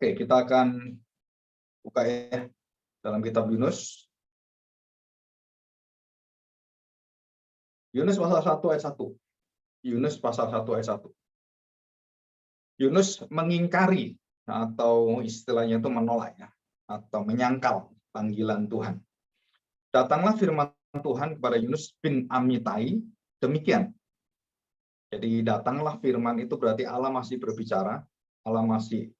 Oke, kita akan buka ya dalam kitab Yunus. Yunus pasal 1 ayat 1. Yunus pasal 1 ayat 1. Yunus mengingkari atau istilahnya itu menolak ya, atau menyangkal panggilan Tuhan. Datanglah firman Tuhan kepada Yunus bin Amitai demikian. Jadi datanglah firman itu berarti Allah masih berbicara, Allah masih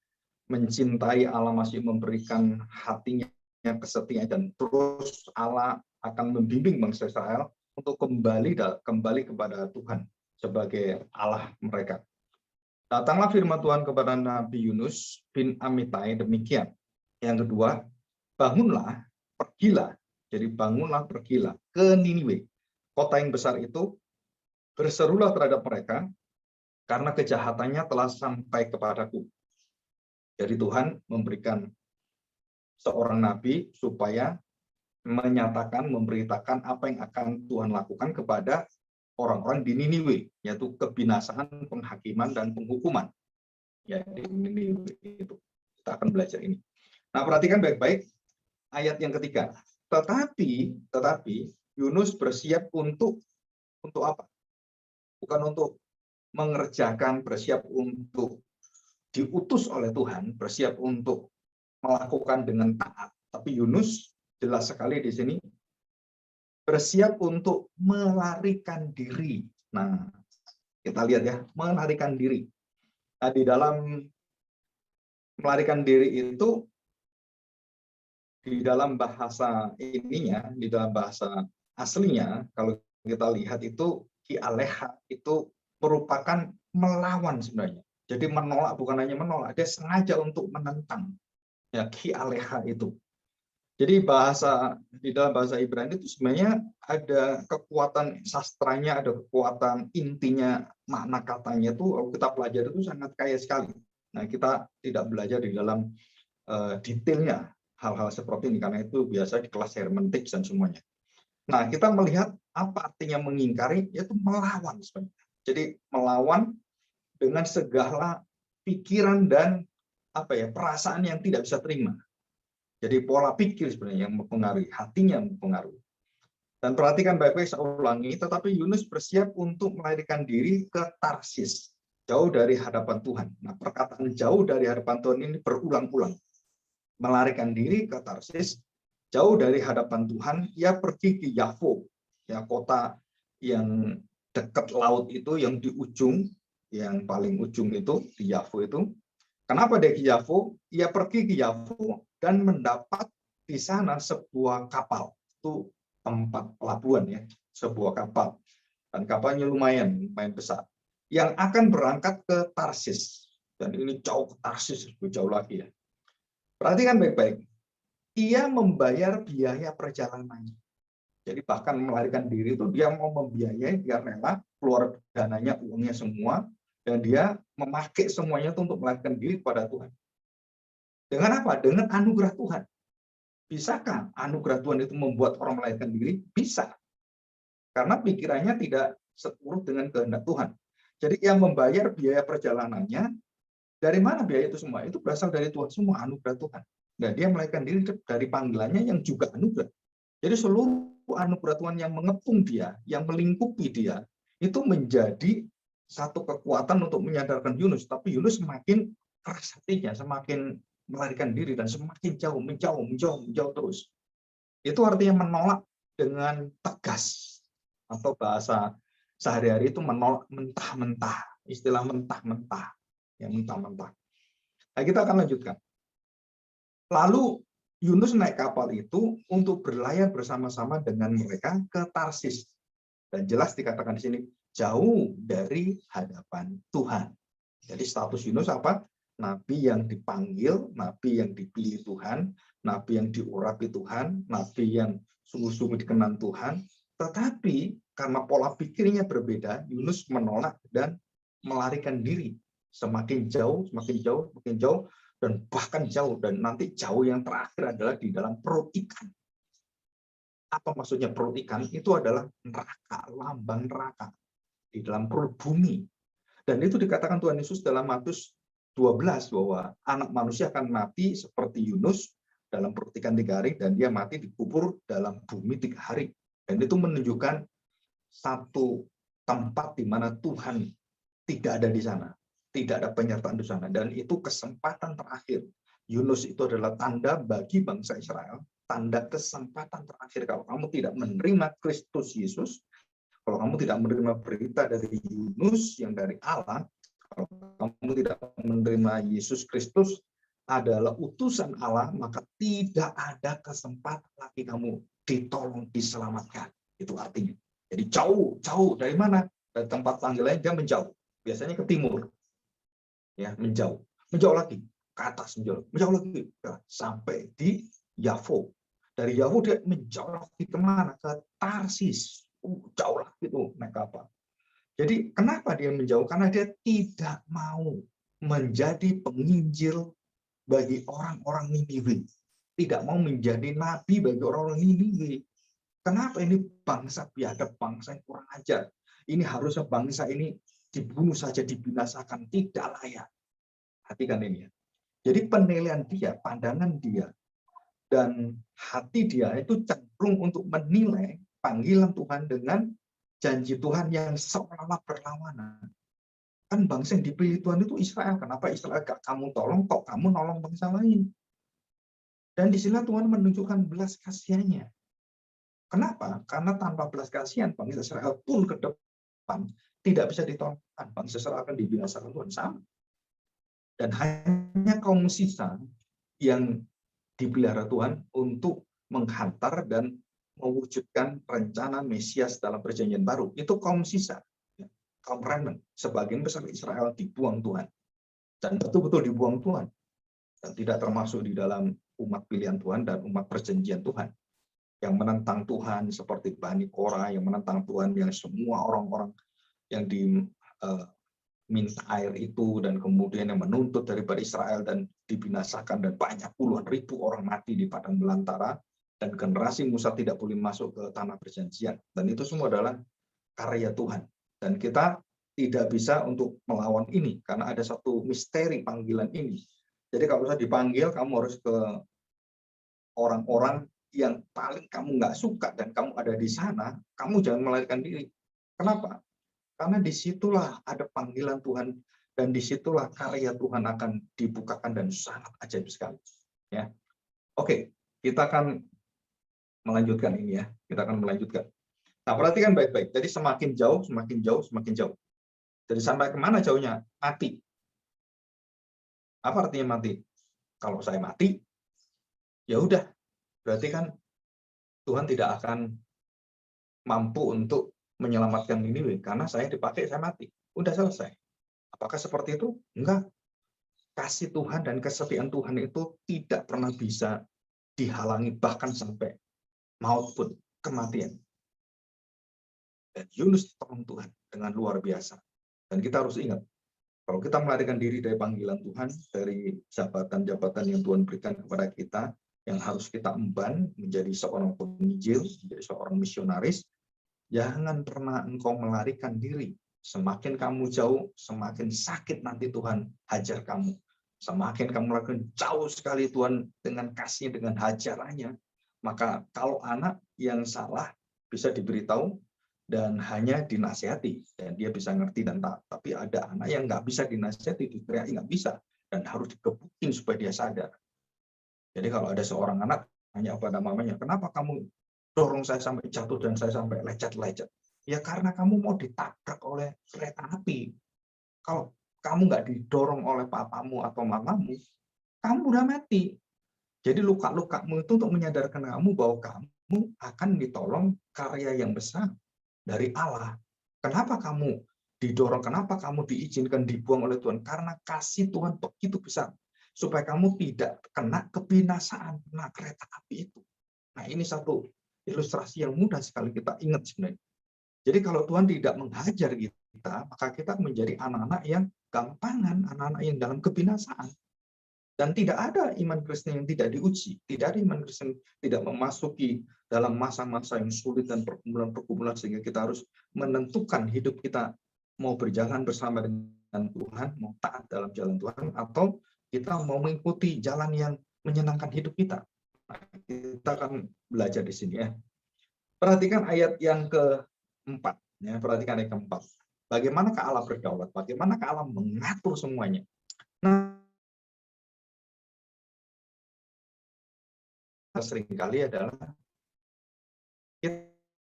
mencintai, Allah masih memberikan hatinya kesetiaan, dan terus Allah akan membimbing bangsa Israel untuk kembali kepada Tuhan sebagai Allah mereka. Datanglah firman Tuhan kepada Nabi Yunus bin Amitai demikian. Yang kedua, bangunlah, pergilah. Jadi bangunlah, pergilah ke Niniwe, kota yang besar itu, berserulah terhadap mereka, karena kejahatannya telah sampai kepadaku. Jadi Tuhan memberikan seorang nabi supaya menyatakan, memberitakan apa yang akan Tuhan lakukan kepada orang-orang di Niniwe, yaitu kebinasaan, penghakiman, dan penghukuman. Ya, di Niniwe itu kita akan belajar ini. Nah, perhatikan baik-baik ayat yang ketiga. Tetapi Yunus bersiap untuk apa? Bukan untuk mengerjakan, bersiap untuk diutus oleh Tuhan, bersiap untuk melakukan dengan taat. Tapi Yunus jelas sekali di sini bersiap untuk melarikan diri. Nah, kita lihat ya, melarikan diri. Nah, di dalam melarikan diri itu, di dalam bahasa ininya, di dalam bahasa aslinya, kalau kita lihat itu, kialeha itu merupakan melawan sebenarnya. Jadi menolak, bukan hanya menolak, dia sengaja untuk menentang. Ya, kialeha itu. Jadi di dalam bahasa Ibrani itu sebenarnya ada kekuatan sastranya, ada kekuatan intinya, makna katanya itu kalau kita pelajari itu sangat kaya sekali. Nah, kita tidak belajar di dalam detailnya hal-hal seperti ini, karena itu biasa di kelas hermeneutik dan semuanya. Nah, kita melihat apa artinya mengingkari, yaitu melawan sebenarnya. Jadi melawan dengan segala pikiran dan perasaan yang tidak bisa terima. Jadi pola pikir sebenarnya yang mempengaruhi, hatinya yang mempengaruhi. Dan perhatikan baik-baik, saya ulangi, tetapi Yunus bersiap untuk melarikan diri ke Tarsis, jauh dari hadapan Tuhan. Nah, perkataan jauh dari hadapan Tuhan ini berulang-ulang. Melarikan diri ke Tarsis, jauh dari hadapan Tuhan, ia pergi ke Yafo, ya, kota yang dekat laut itu, yang di ujung, yang paling ujung itu, di Yafo itu. Kenapa dia ke Yafo? Ia pergi ke Yafo dan mendapat di sana sebuah kapal. Itu tempat pelabuhan ya, sebuah kapal. Dan kapalnya lumayan besar. Yang akan berangkat ke Tarsis. Dan ini jauh ke Tarsis, lebih jauh lagi ya. Perhatikan baik-baik. Ia membayar biaya perjalanannya. Jadi bahkan melarikan diri itu dia mau membiayai, dia rela keluar dananya, uangnya semua, dan dia memakai semuanya itu untuk melarikan diri kepada Tuhan. Dengan apa? Dengan anugerah Tuhan. Bisakah anugerah Tuhan itu membuat orang melarikan diri? Bisa. Karena pikirannya tidak seturut dengan kehendak Tuhan. Jadi yang membayar biaya perjalanannya, dari mana biaya itu semua? Itu berasal dari Tuhan semua, anugerah Tuhan. Dan dia melarikan diri dari panggilannya yang juga anugerah. Jadi seluruh anugerah Tuhan yang mengepung dia, yang melingkupi dia, itu menjadi satu kekuatan untuk menyadarkan Yunus. Tapi Yunus semakin keras hatinya, semakin melarikan diri, dan semakin menjauh terus. Itu artinya menolak dengan tegas, atau bahasa sehari-hari itu menolak mentah-mentah, istilah mentah-mentah, ya, mentah-mentah. Nah, kita akan lanjutkan. Lalu Yunus naik kapal itu untuk berlayar bersama-sama dengan mereka ke Tarsis. Dan jelas dikatakan di sini, jauh dari hadapan Tuhan. Jadi status Yunus apa? Nabi yang dipanggil, nabi yang dipilih Tuhan, nabi yang diurapi Tuhan, nabi yang sungguh-sungguh dikenal Tuhan. Tetapi karena pola pikirnya berbeda, Yunus menolak dan melarikan diri. Semakin jauh, dan bahkan jauh. Dan nanti jauh yang terakhir adalah di dalam perut ikan. Apa maksudnya perut ikan? Itu adalah neraka, lambang neraka. Di dalam perut bumi. Dan itu dikatakan Tuhan Yesus dalam Matius 12 bahwa anak manusia akan mati seperti Yunus dalam perut ikan 3 hari, dan dia mati dikubur dalam bumi 3 hari. Dan itu menunjukkan satu tempat di mana Tuhan tidak ada di sana, tidak ada penyertaan di sana, dan itu kesempatan terakhir. Yunus itu adalah tanda bagi bangsa Israel, tanda kesempatan terakhir. Kalau kamu tidak menerima Kristus Yesus, kalau kamu tidak menerima berita dari Yunus yang dari Allah, kalau kamu tidak menerima Yesus Kristus adalah utusan Allah, maka tidak ada kesempatan lagi kamu ditolong, diselamatkan. Itu artinya. Jadi jauh dari mana? Dari tempat panggilannya dia menjauh. Biasanya ke timur. Ya, menjauh lagi ke atas, menjauh lagi sampai di Yafo. Dari Yafo dia menjauh lagi kemana? Ke Tarsis. Jauh lah itu naik kapal. Jadi kenapa dia menjauh? Karena dia tidak mau menjadi penginjil bagi orang-orang Niniwe. Tidak mau menjadi nabi bagi orang-orang Niniwe. Kenapa ini bangsa biadab, bangsa yang kurang ajar? Ini harusnya bangsa ini dibunuh saja, dibinasakan, tidak layak. Perhatikan ini ya. Jadi penilaian dia, pandangan dia, dan hati dia itu cenderung untuk menilai panggilan Tuhan dengan janji Tuhan yang seolah-olah berlawanan. Kan bangsa yang dipilih Tuhan itu Israel. Kenapa Israel gak kamu tolong, kok kamu nolong bangsa lain? Dan di sini Tuhan menunjukkan belas kasihannya. Kenapa? Karena tanpa belas kasihan, bangsa Israel pun ke depan tidak bisa ditolong. Bangsa Israel akan dibinasakan Tuhan sama. Dan hanya kaum sisa yang dipelihara Tuhan untuk menghantar dan mewujudkan rencana Mesias dalam perjanjian baru. Itu kaum sisa, kaum remnant. Sebagian besar Israel dibuang Tuhan. Dan betul-betul dibuang Tuhan. Dan tidak termasuk di dalam umat pilihan Tuhan dan umat perjanjian Tuhan. Yang menentang Tuhan seperti Bani Korah, yang menentang Tuhan, yang semua orang-orang yang diminta air itu, dan kemudian yang menuntut daripada Israel dan dibinasakan, dan banyak puluhan ribu orang mati di padang belantara, dan generasi Musa tidak boleh masuk ke tanah perjanjian. Dan itu semua adalah karya Tuhan. Dan kita tidak bisa untuk melawan ini, karena ada satu misteri panggilan ini. Jadi kalau saya dipanggil, kamu harus ke orang-orang yang paling kamu nggak suka dan kamu ada di sana, kamu jangan melarikan diri. Kenapa? Karena disitulah ada panggilan Tuhan, dan disitulah karya Tuhan akan dibukakan dan sangat ajaib sekali. Ya, oke, kita akan melanjutkan ini ya. Kita akan melanjutkan. Nah, perhatikan baik-baik. Jadi semakin jauh, semakin jauh, semakin jauh. Jadi sampai kemana jauhnya? Mati. Apa artinya mati? Kalau saya mati, ya udah. Berarti kan Tuhan tidak akan mampu untuk menyelamatkan Niniwe karena saya dipakai, saya mati. Udah selesai. Apakah seperti itu? Enggak. Kasih Tuhan dan kesetiaan Tuhan itu tidak pernah bisa dihalangi, bahkan sampai maut pun, kematian. Dan Yunus ditolong Tuhan dengan luar biasa. Dan kita harus ingat, kalau kita melarikan diri dari panggilan Tuhan, dari jabatan-jabatan yang Tuhan berikan kepada kita, yang harus kita emban menjadi seorang penginjil, menjadi seorang misionaris, jangan pernah engkau melarikan diri. Semakin kamu jauh, semakin sakit nanti Tuhan hajar kamu. Semakin kamu lakukan jauh sekali Tuhan dengan kasih, dengan hajarannya. Maka kalau anak yang salah bisa diberitahu dan hanya dinasihati, dan dia bisa ngerti dan taat. Tapi ada anak yang nggak bisa dinasihati, diteriaki nggak bisa, dan harus dikebukin supaya dia sadar. Jadi kalau ada seorang anak tanya pada mamanya, kenapa kamu dorong saya sampai jatuh dan saya sampai lecet-lecet? Ya karena kamu mau ditabrak oleh kereta api. Kalau kamu nggak didorong oleh papamu atau mamamu, kamu udah mati. Jadi luka-lukamu itu untuk menyadarkan kamu bahwa kamu akan ditolong karya yang besar dari Allah. Kenapa kamu didorong? Kenapa kamu diizinkan dibuang oleh Tuhan? Karena kasih Tuhan begitu besar. Supaya kamu tidak kena kebinasaan, kena kereta api itu. Nah, ini satu ilustrasi yang mudah sekali kita ingat sebenarnya. Jadi kalau Tuhan tidak menghajar kita, maka kita menjadi anak-anak yang gampangan, anak-anak yang dalam kebinasaan. Dan tidak ada iman Kristen yang tidak diuji. Tidak ada iman Kristen yang tidak memasuki dalam masa-masa yang sulit dan pergumulan-pergumulan, sehingga kita harus menentukan hidup kita mau berjalan bersama dengan Tuhan, mau taat dalam jalan Tuhan, atau kita mau mengikuti jalan yang menyenangkan hidup kita. Nah, kita akan belajar di sini ya. Perhatikan ayat yang keempat. Ya, perhatikan ayat keempat. Bagaimanakah Allah berdaulat? Bagaimanakah Allah mengatur semuanya? Nah, seringkali adalah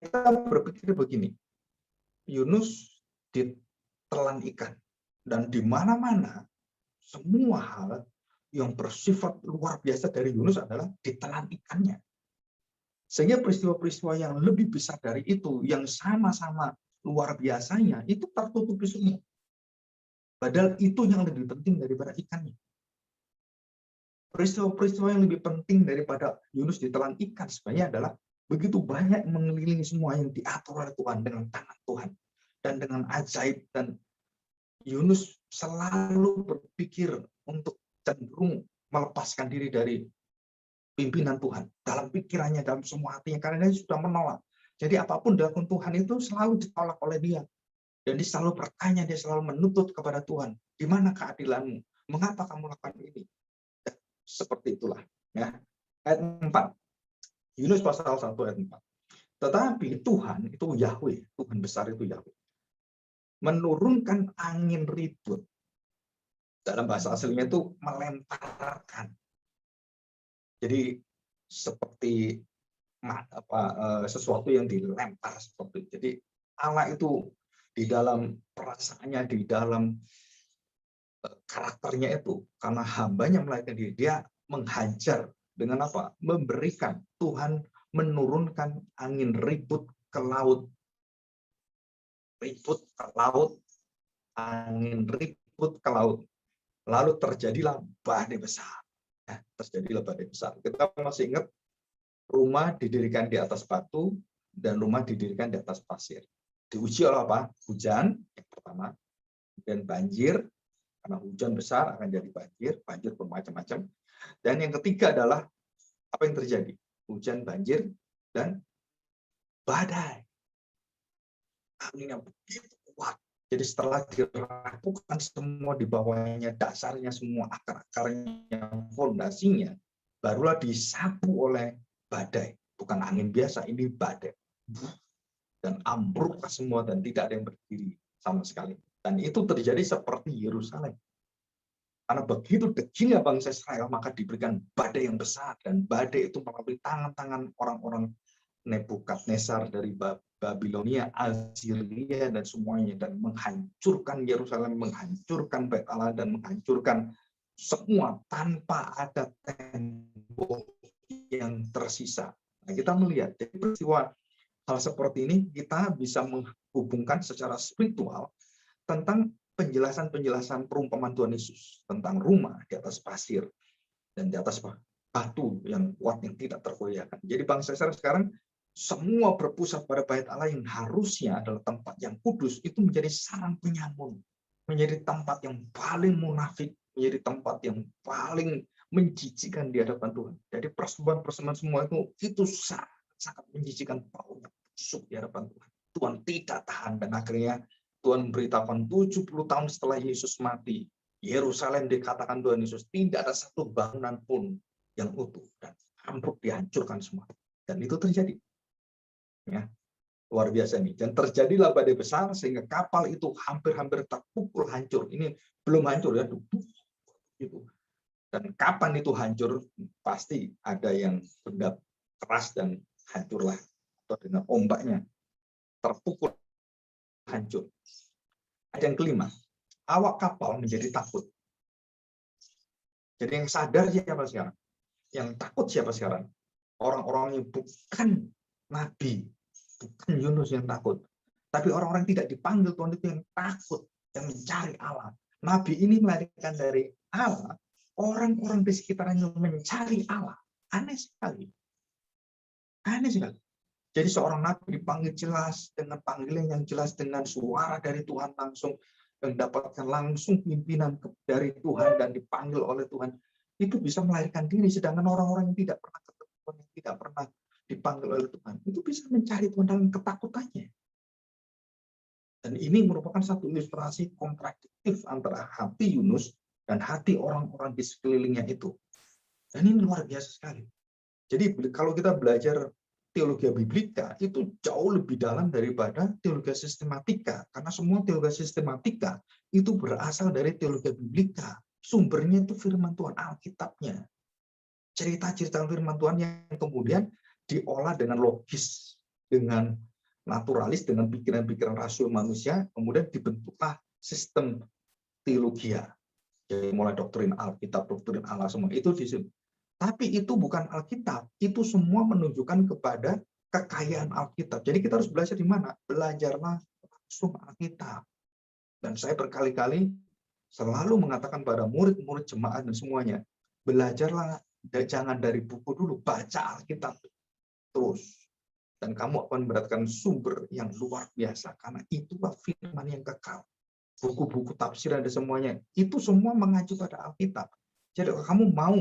kita berpikir begini, Yunus ditelan ikan, dan di mana-mana semua hal yang bersifat luar biasa dari Yunus adalah ditelan ikannya. Sehingga peristiwa-peristiwa yang lebih besar dari itu, yang sama-sama luar biasanya, itu tertutupi semua. Padahal itu yang lebih penting daripada ikannya. Peristiwa-peristiwa yang lebih penting daripada Yunus ditelan ikan sebenarnya adalah begitu banyak mengelilingi semua yang diatur oleh Tuhan dengan tangan Tuhan dan dengan ajaib, dan Yunus selalu berpikir untuk cenderung melepaskan diri dari pimpinan Tuhan dalam pikirannya, dalam semua hatinya, karena dia sudah menolak. Jadi apapun dilakukan Tuhan itu selalu ditolak oleh dia, dan dia selalu bertanya, dia selalu menuntut kepada Tuhan, di mana keadilanmu? Mengapa kamu lakukan ini? Dan seperti itulah. Ya. Ayat 4. Yunus pasal 1 ayat 4. Tetapi Tuhan itu Yahweh, Tuhan besar itu Yahweh, menurunkan angin ribut. Dalam bahasa aslinya itu melemparkan. Jadi seperti sesuatu yang dilempar seperti itu. Jadi Allah itu di dalam perasaannya, di dalam karakternya itu, karena hambanya melahirkan diri, dia menghajar dengan apa? Memberikan, Tuhan menurunkan angin ribut ke laut. Ribut ke laut, angin ribut ke laut. Lalu terjadilah badai besar. Nah, terjadilah badai besar. Kita masih ingat rumah didirikan di atas batu dan rumah didirikan di atas pasir. Diuji oleh apa? Hujan yang pertama, dan banjir, karena hujan besar akan jadi banjir, banjir bermacam-macam. Dan yang ketiga adalah apa yang terjadi? Hujan, banjir, dan badai. Anginnya begitu kuat. Jadi setelah dirapuhkan semua di bawahnya, dasarnya semua, akar-akarnya, fondasinya, barulah disapu oleh badai. Bukan angin biasa, ini badai. Dan ambruklah semua dan tidak ada yang berdiri sama sekali. Dan itu terjadi seperti Yerusalem. Karena begitu kecilnya bangsa Israel, maka diberikan badai yang besar. Dan badai itu melalui tangan-tangan orang-orang Nebukadnezar dari Babilonia, Assyria, dan semuanya, dan menghancurkan Yerusalem, menghancurkan Bait Allah, dan menghancurkan semua tanpa ada tembok yang tersisa. Nah, kita melihat jadi peristiwa hal seperti ini, kita bisa menghubungkan secara spiritual tentang penjelasan-penjelasan perumpamaan Tuhan Yesus tentang rumah di atas pasir dan di atas batu yang kuat yang tidak tergoyahkan. Jadi bangsa Israel sekarang semua berpusat pada Bait Allah yang harusnya adalah tempat yang kudus, itu menjadi sarang penyamun, menjadi tempat yang paling munafik, menjadi tempat yang paling menjijikkan di hadapan Tuhan. Jadi persembahan-persembahan semua itu sangat menjijikkan, baunya busuk di hadapan Tuhan. Tuhan tidak tahan, dan akhirnya Tuhan memberitakan 70 tahun setelah Yesus mati, Yerusalem dikatakan Tuhan Yesus, tidak ada satu bangunan pun yang utuh, dan ambruk, dihancurkan semua. Dan itu terjadi. Ya, luar biasa ini. Dan terjadilah badai besar sehingga kapal itu hampir-hampir terpukul hancur. Ini belum hancur ya, gitu. Dan kapan itu hancur? Pasti ada yang benda keras dan hancurlah, atau dengan ombaknya terpukul hancur. Ada yang kelima, awak kapal menjadi takut. Jadi yang sadar siapa sekarang? Yang takut siapa sekarang? Orang-orang yang bukan nabi, bukan Yunus yang takut, tapi orang-orang tidak dipanggil Tuhan itu yang takut, yang mencari Allah. Nabi ini melarikan dari Allah, orang-orang di sekitarnya mencari Allah. Aneh sekali. Aneh sekali. Jadi seorang nabi dipanggil jelas, dengan panggilan yang jelas, dengan suara dari Tuhan langsung, mendapatkan langsung pimpinan dari Tuhan dan dipanggil oleh Tuhan. Itu bisa melahirkan diri, sedangkan orang-orang yang tidak pernah ketemu Tuhan, yang tidak pernah dipanggil oleh Tuhan, itu bisa mencari Tuhan dalam ketakutannya. Dan ini merupakan satu ilustrasi kontradiktif antara hati Yunus dan hati orang-orang di sekelilingnya itu. Dan ini luar biasa sekali. Jadi kalau kita belajar teologi biblika itu jauh lebih dalam daripada teologi sistematika. Karena semua teologi sistematika itu berasal dari teologi biblika. Sumbernya itu firman Tuhan, Alkitabnya. Cerita-cerita firman Tuhan yang kemudian diolah dengan logis, dengan naturalis, dengan pikiran-pikiran rasional manusia, kemudian dibentuklah sistem teologia. Jadi mulai doktrin Alkitab, doktrin Allah, semua itu di sini. Tapi itu bukan Alkitab, itu semua menunjukkan kepada kekayaan Alkitab. Jadi kita harus belajar di mana? Belajarlah langsung Alkitab. Dan saya berkali-kali selalu mengatakan pada murid-murid jemaat dan semuanya, belajarlah jangan dari buku dulu, baca Alkitab terus. Dan kamu akan mendapatkan sumber yang luar biasa, karena itulah firman yang kekal. Buku-buku tafsir dan semuanya, itu semua mengacu pada Alkitab. Jadi kalau kamu mau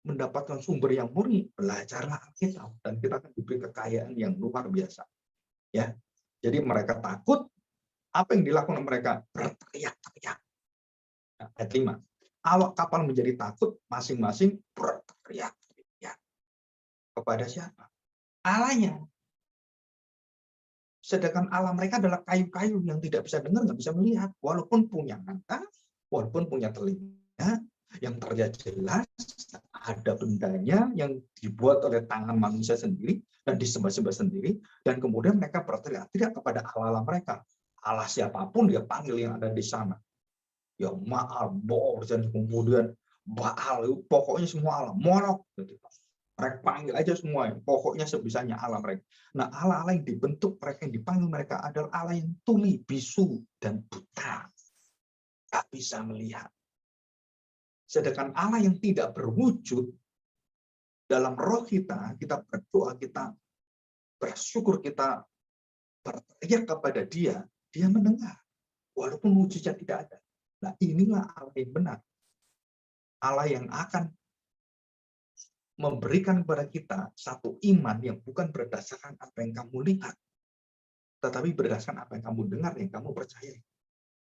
mendapatkan sumber yang murni, belajarlah Alkitab. Dan kita akan diberi kekayaan yang luar biasa. Ya, jadi mereka takut, apa yang dilakukan mereka? Berteriak-teriak. Nah, ayat 5. Awak kapal menjadi takut, masing-masing berteriak-teriak. Kepada siapa? Allahnya. Sedangkan Allah mereka adalah kayu-kayu yang tidak bisa dengar, nggak bisa melihat. Walaupun punya mata, walaupun punya telinga, yang terlihat jelas, ada bendanya yang dibuat oleh tangan manusia sendiri, dan disembah-sembah sendiri, dan kemudian mereka berteriak-teriak kepada Allah mereka. Allah siapapun dia panggil yang ada di sana. Ya Ma'al, Bor, dan kemudian Baal, pokoknya semua Allah, Molok. Mereka panggil aja semua, pokoknya sebisanya Allah mereka. Nah, Allah-Allah yang dibentuk mereka, yang dipanggil mereka adalah Allah yang tuli, bisu, dan buta. Tak bisa melihat. Sedangkan Allah yang tidak berwujud, dalam roh kita berdoa, kita bersyukur, kita berteriak kepada dia, dia mendengar. Walaupun wujudnya tidak ada. Nah, inilah Allah yang benar. Allah yang akan memberikan kepada kita satu iman yang bukan berdasarkan apa yang kamu lihat, tetapi berdasarkan apa yang kamu dengar, yang kamu percaya.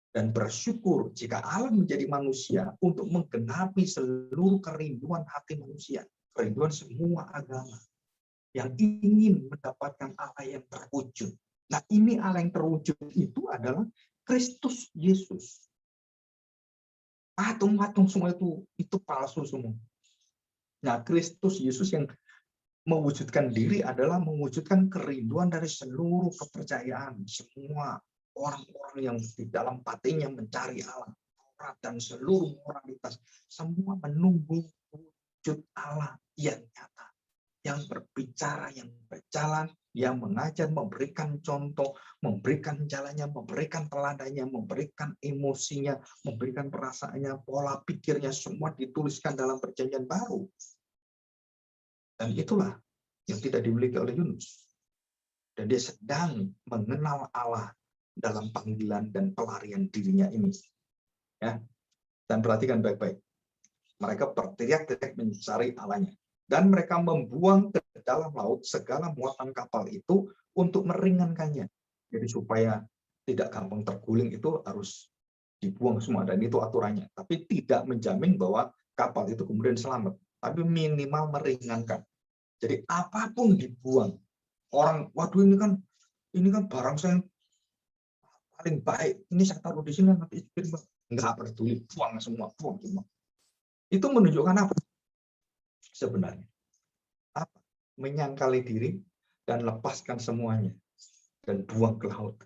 Dan bersyukur jika Allah menjadi manusia untuk menggenapi seluruh kerinduan hati manusia, kerinduan semua agama yang ingin mendapatkan Allah yang terwujud. Nah, ini Allah yang terwujud itu adalah Kristus Yesus. Patung-patung semua itu palsu semua. Nah, Kristus Yesus yang mewujudkan diri adalah mewujudkan kerinduan dari seluruh kepercayaan, semua orang-orang yang di dalam hatinya mencari Allah, dan seluruh moralitas, semua menunggu wujud Allah yang nyata, yang berbicara, yang berjalan, yang mengajar, memberikan contoh, memberikan jalannya, memberikan teladannya, memberikan emosinya, memberikan perasaannya, pola pikirnya, semua dituliskan dalam perjanjian baru. Dan itulah yang tidak dimiliki oleh Yunus. Dan dia sedang mengenal Allah dalam panggilan dan pelarian dirinya ini. Ya. Dan perhatikan baik-baik. Mereka berteriak-teriak mencari Allahnya. Dan mereka membuang ke dalam laut segala muatan kapal itu untuk meringankannya. Jadi supaya tidak gampang terguling itu harus dibuang semua. Dan itu aturannya. Tapi tidak menjamin bahwa kapal itu kemudian selamat. Tapi minimal meringankan. Jadi apapun dibuang, orang, waduh ini kan barang saya yang paling baik, ini saya taruh di sini nanti nggak peduli, buang semua. Itu menunjukkan apa? Sebenarnya apa? Menyangkali diri dan lepaskan semuanya dan buang ke laut.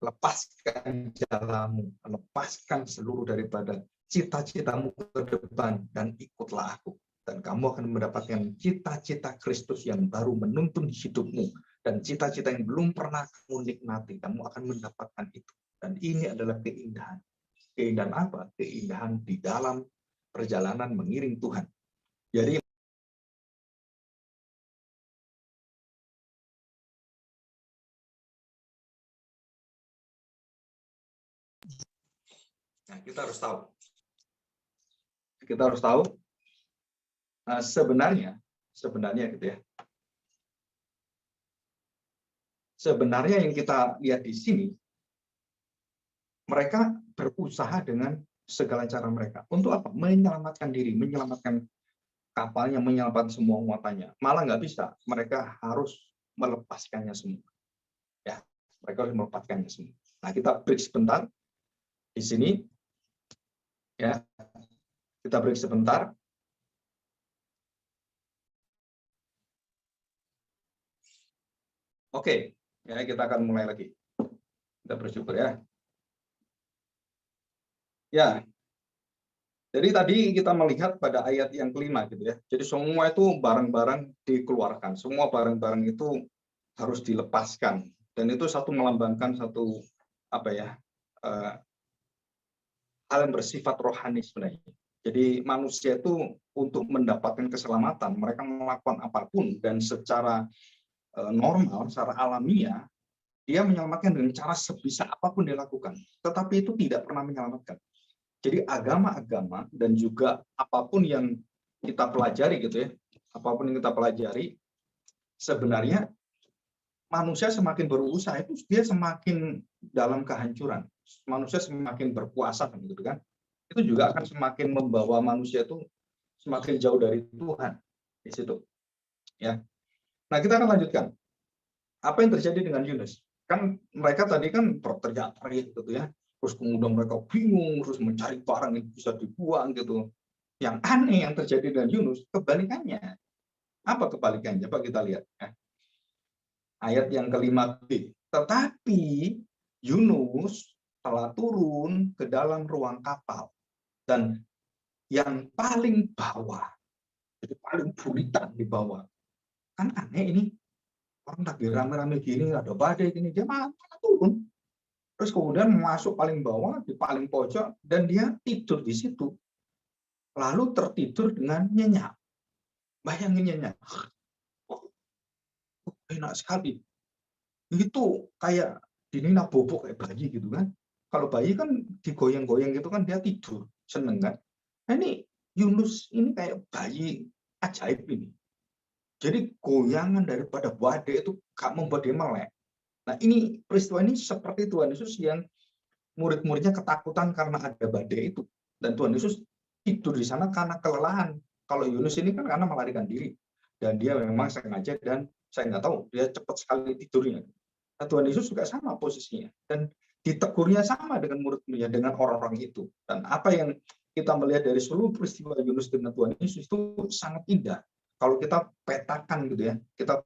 Lepaskan jalanmu, lepaskan seluruh daripada cita-citamu ke depan dan ikutlah aku. Dan kamu akan mendapatkan cita-cita Kristus yang baru menuntun hidupmu. Dan cita-cita yang belum pernah kamu nikmati, kamu akan mendapatkan itu. Dan ini adalah keindahan. Keindahan apa? Keindahan di dalam perjalanan mengiring Tuhan. Jadi, nah, kita harus tahu. Sebenarnya gitu ya. sebenarnya yang kita lihat di sini, mereka berusaha dengan segala cara mereka. Untuk apa? Menyelamatkan diri, menyelamatkan kapalnya, menyelamatkan semua muatannya. Malah nggak bisa. Mereka harus melepaskannya semua. Ya, mereka harus melepaskannya semua. Nah, kita break sebentar di sini. Ya, kita break sebentar. Oke, ya kita akan mulai lagi. Kita bersyukur ya. Ya, jadi tadi kita melihat pada ayat yang kelima gitu ya. Jadi semua itu barang-barang dikeluarkan, semua barang-barang itu harus dilepaskan, dan itu satu melambangkan satu apa ya, hal yang bersifat rohani sebenarnya. Jadi manusia itu untuk mendapatkan keselamatan, mereka melakukan apapun dan secara normal, secara alamiah, dia menyelamatkan dengan cara sebisa apapun dia lakukan. Tetapi itu tidak pernah menyelamatkan. Jadi agama-agama dan juga apapun yang kita pelajari gitu ya, apapun yang kita pelajari, sebenarnya manusia semakin berusaha itu dia semakin dalam kehancuran. Manusia semakin berkuasa gitu kan. Itu juga akan semakin membawa manusia itu semakin jauh dari Tuhan di situ. Ya. Nah, kita akan lanjutkan. Apa yang terjadi dengan Yunus? Kan mereka tadi kan berteriak-teriak gitu ya. Terus kemudian mereka bingung, terus mencari barang yang bisa dibuang gitu. Yang aneh yang terjadi dengan Yunus, kebalikannya. Apa kebalikannya? Coba kita lihat. Ya. Ayat yang kelima B. Tetapi Yunus telah turun ke dalam ruang kapal. Dan yang paling bawah, jadi paling buritan di bawah. Kan aneh ini. Orang lagi rame-rame gini, ada badai gini, dia malah turun. Terus kemudian masuk paling bawah, di paling pojok, dan dia tidur di situ. Lalu tertidur dengan nyenyak. Bayangin nyenyak. Oh, enak sekali. Itu kayak dinina bobok kayak bayi gitu kan. Kalau bayi kan digoyang-goyang gitu kan dia tidur, seneng kan. Nah ini Yunus ini kayak bayi ajaib ini. Jadi goyangan daripada badai itu gak membuat dia melek. Nah ini peristiwa ini seperti Tuhan Yesus yang murid-muridnya ketakutan karena ada badai itu. Dan Tuhan Yesus tidur di sana karena kelelahan. Kalau Yunus ini kan karena melarikan diri. Dan dia memang sengaja dan saya nggak tahu, dia cepat sekali tidurnya. Nah, Tuhan Yesus juga sama posisinya. Dan ditegurnya sama dengan murid-muridnya, dengan orang-orang itu. Dan apa yang kita melihat dari seluruh peristiwa Yunus dengan Tuhan Yesus itu sangat indah. Kalau kita petakan gitu ya, kita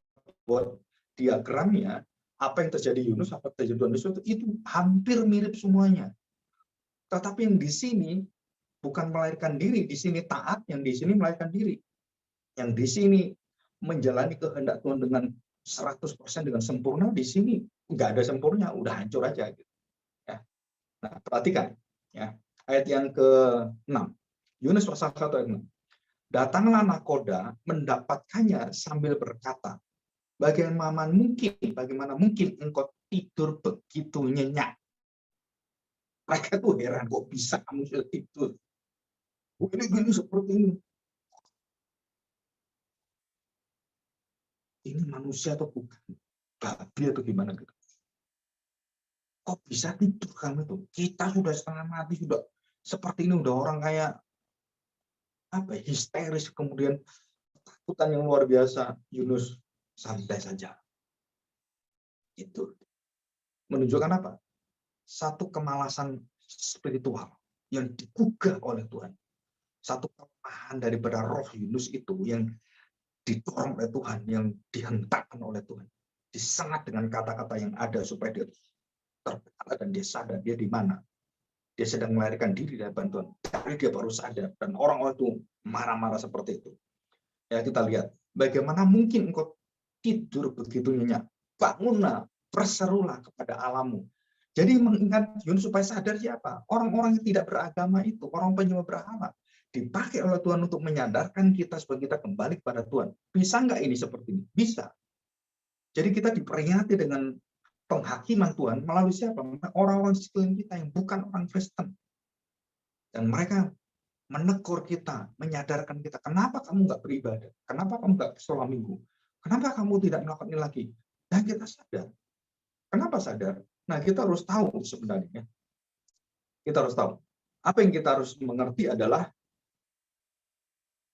buat diagramnya, apa yang terjadi Yunus, apa yang terjadi Tuhan Yesus itu hampir mirip semuanya. Tetapi yang di sini bukan melahirkan diri, di sini taat, yang di sini melahirkan diri. Yang di sini menjalani kehendak Tuhan dengan 100% dengan sempurna, di sini nggak ada sempurna, udah hancur aja. Gitu. Ya. Nah, perhatikan ya, ayat yang ke-6. Yunus pasal 1 ayat 6. Datanglah nakoda mendapatkannya sambil berkata, bagaimana mungkin engkau tidur begitu nyenyak. Mereka tuh heran, kok bisa kamu sudah tidur? Gini seperti ini. Ini manusia atau bukan? Babi atau gimana gitu? Kok bisa tidur kamu itu? Kita sudah setengah mati, sudah seperti ini, udah orang kayak apa histeris, kemudian ketakutan yang luar biasa. Yunus santai saja. Itu menunjukkan apa? Satu kemalasan spiritual yang digugah oleh Tuhan. Satu kelemahan daripada roh Yunus itu yang didorong oleh Tuhan, yang dihentakkan oleh Tuhan. Disengat dengan kata-kata yang ada supaya dia terkala dan dia sadar dia di mana. Dia sedang melarikan diri dari bantuan. Tapi dia baru sadar. Dan orang-orang itu marah-marah seperti itu. Ya kita lihat. Bagaimana mungkin engkau tidur begitu nyenyak? Bangunlah, berserulah kepada Allahmu. Jadi mengingat Yunus supaya sadar siapa? Orang-orang yang tidak beragama itu, orang penyembah berhala. Dipakai oleh Tuhan untuk menyadarkan kita supaya kita kembali kepada Tuhan. Bisa nggak ini seperti ini? Bisa. Jadi kita diperingati dengan penghakiman Tuhan melalui siapa? Orang-orang sekeliling kita yang bukan orang Kristen. Dan mereka menegur kita, menyadarkan kita, kenapa kamu nggak beribadah? Kenapa kamu nggak sholat minggu? Kenapa kamu tidak melakukan ini lagi? Dan kita sadar. Kenapa sadar? Nah, kita harus tahu sebenarnya. Kita harus tahu. Apa yang kita harus mengerti adalah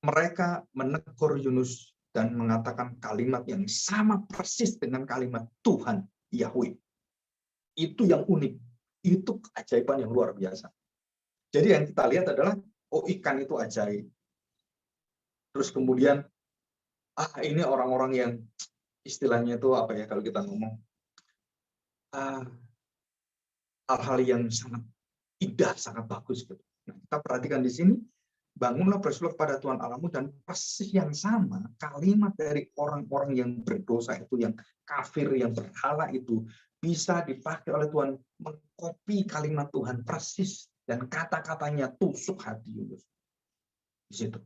mereka menegur Yunus dan mengatakan kalimat yang sama persis dengan kalimat Tuhan Yahweh. Itu yang unik. Itu keajaiban yang luar biasa. Jadi yang kita lihat adalah, oh ikan itu ajaib. Terus kemudian, ini orang-orang yang istilahnya itu apa ya kalau kita ngomong, hal-hal yang sangat indah, sangat bagus. Gitu. Nah, kita perhatikan di sini, bangunlah bersyukur pada Tuhan Allahmu, dan persis yang sama kalimat dari orang-orang yang berdosa itu, yang kafir, yang berhala itu, bisa dipakai oleh Tuhan mengkopi kalimat Tuhan persis, dan kata-katanya tusuk hati Yunus. Di situ.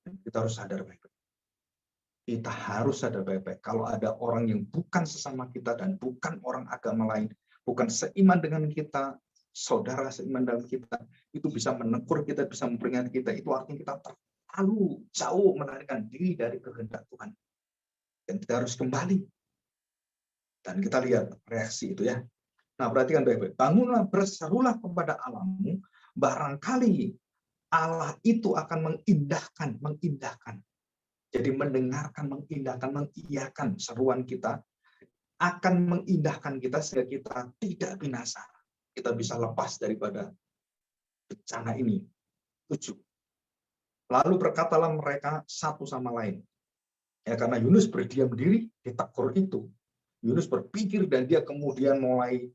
Kita harus sadar baik-baik. Kita harus sadar baik-baik. Kalau ada orang yang bukan sesama kita dan bukan orang agama lain, bukan seiman dengan kita, saudara seiman dalam kita, itu bisa menegur kita, bisa memperingatkan kita, itu artinya kita terlalu jauh melarikan diri dari kehendak Tuhan. Dan kita harus kembali. Dan kita lihat reaksi itu ya. Nah, perhatikan baik-baik. Bangunlah, berserulah kepada Allahmu, barangkali Allah itu akan mengindahkan. Jadi mendengarkan, mengindahkan, mengiyakan seruan kita, akan mengindahkan kita sehingga kita tidak binasa. Kita bisa lepas daripada bencana ini. 7. Lalu berkatalah mereka satu sama lain. Ya, karena Yunus berdiam diri, ditegur itu. Yunus berpikir dan dia kemudian mulai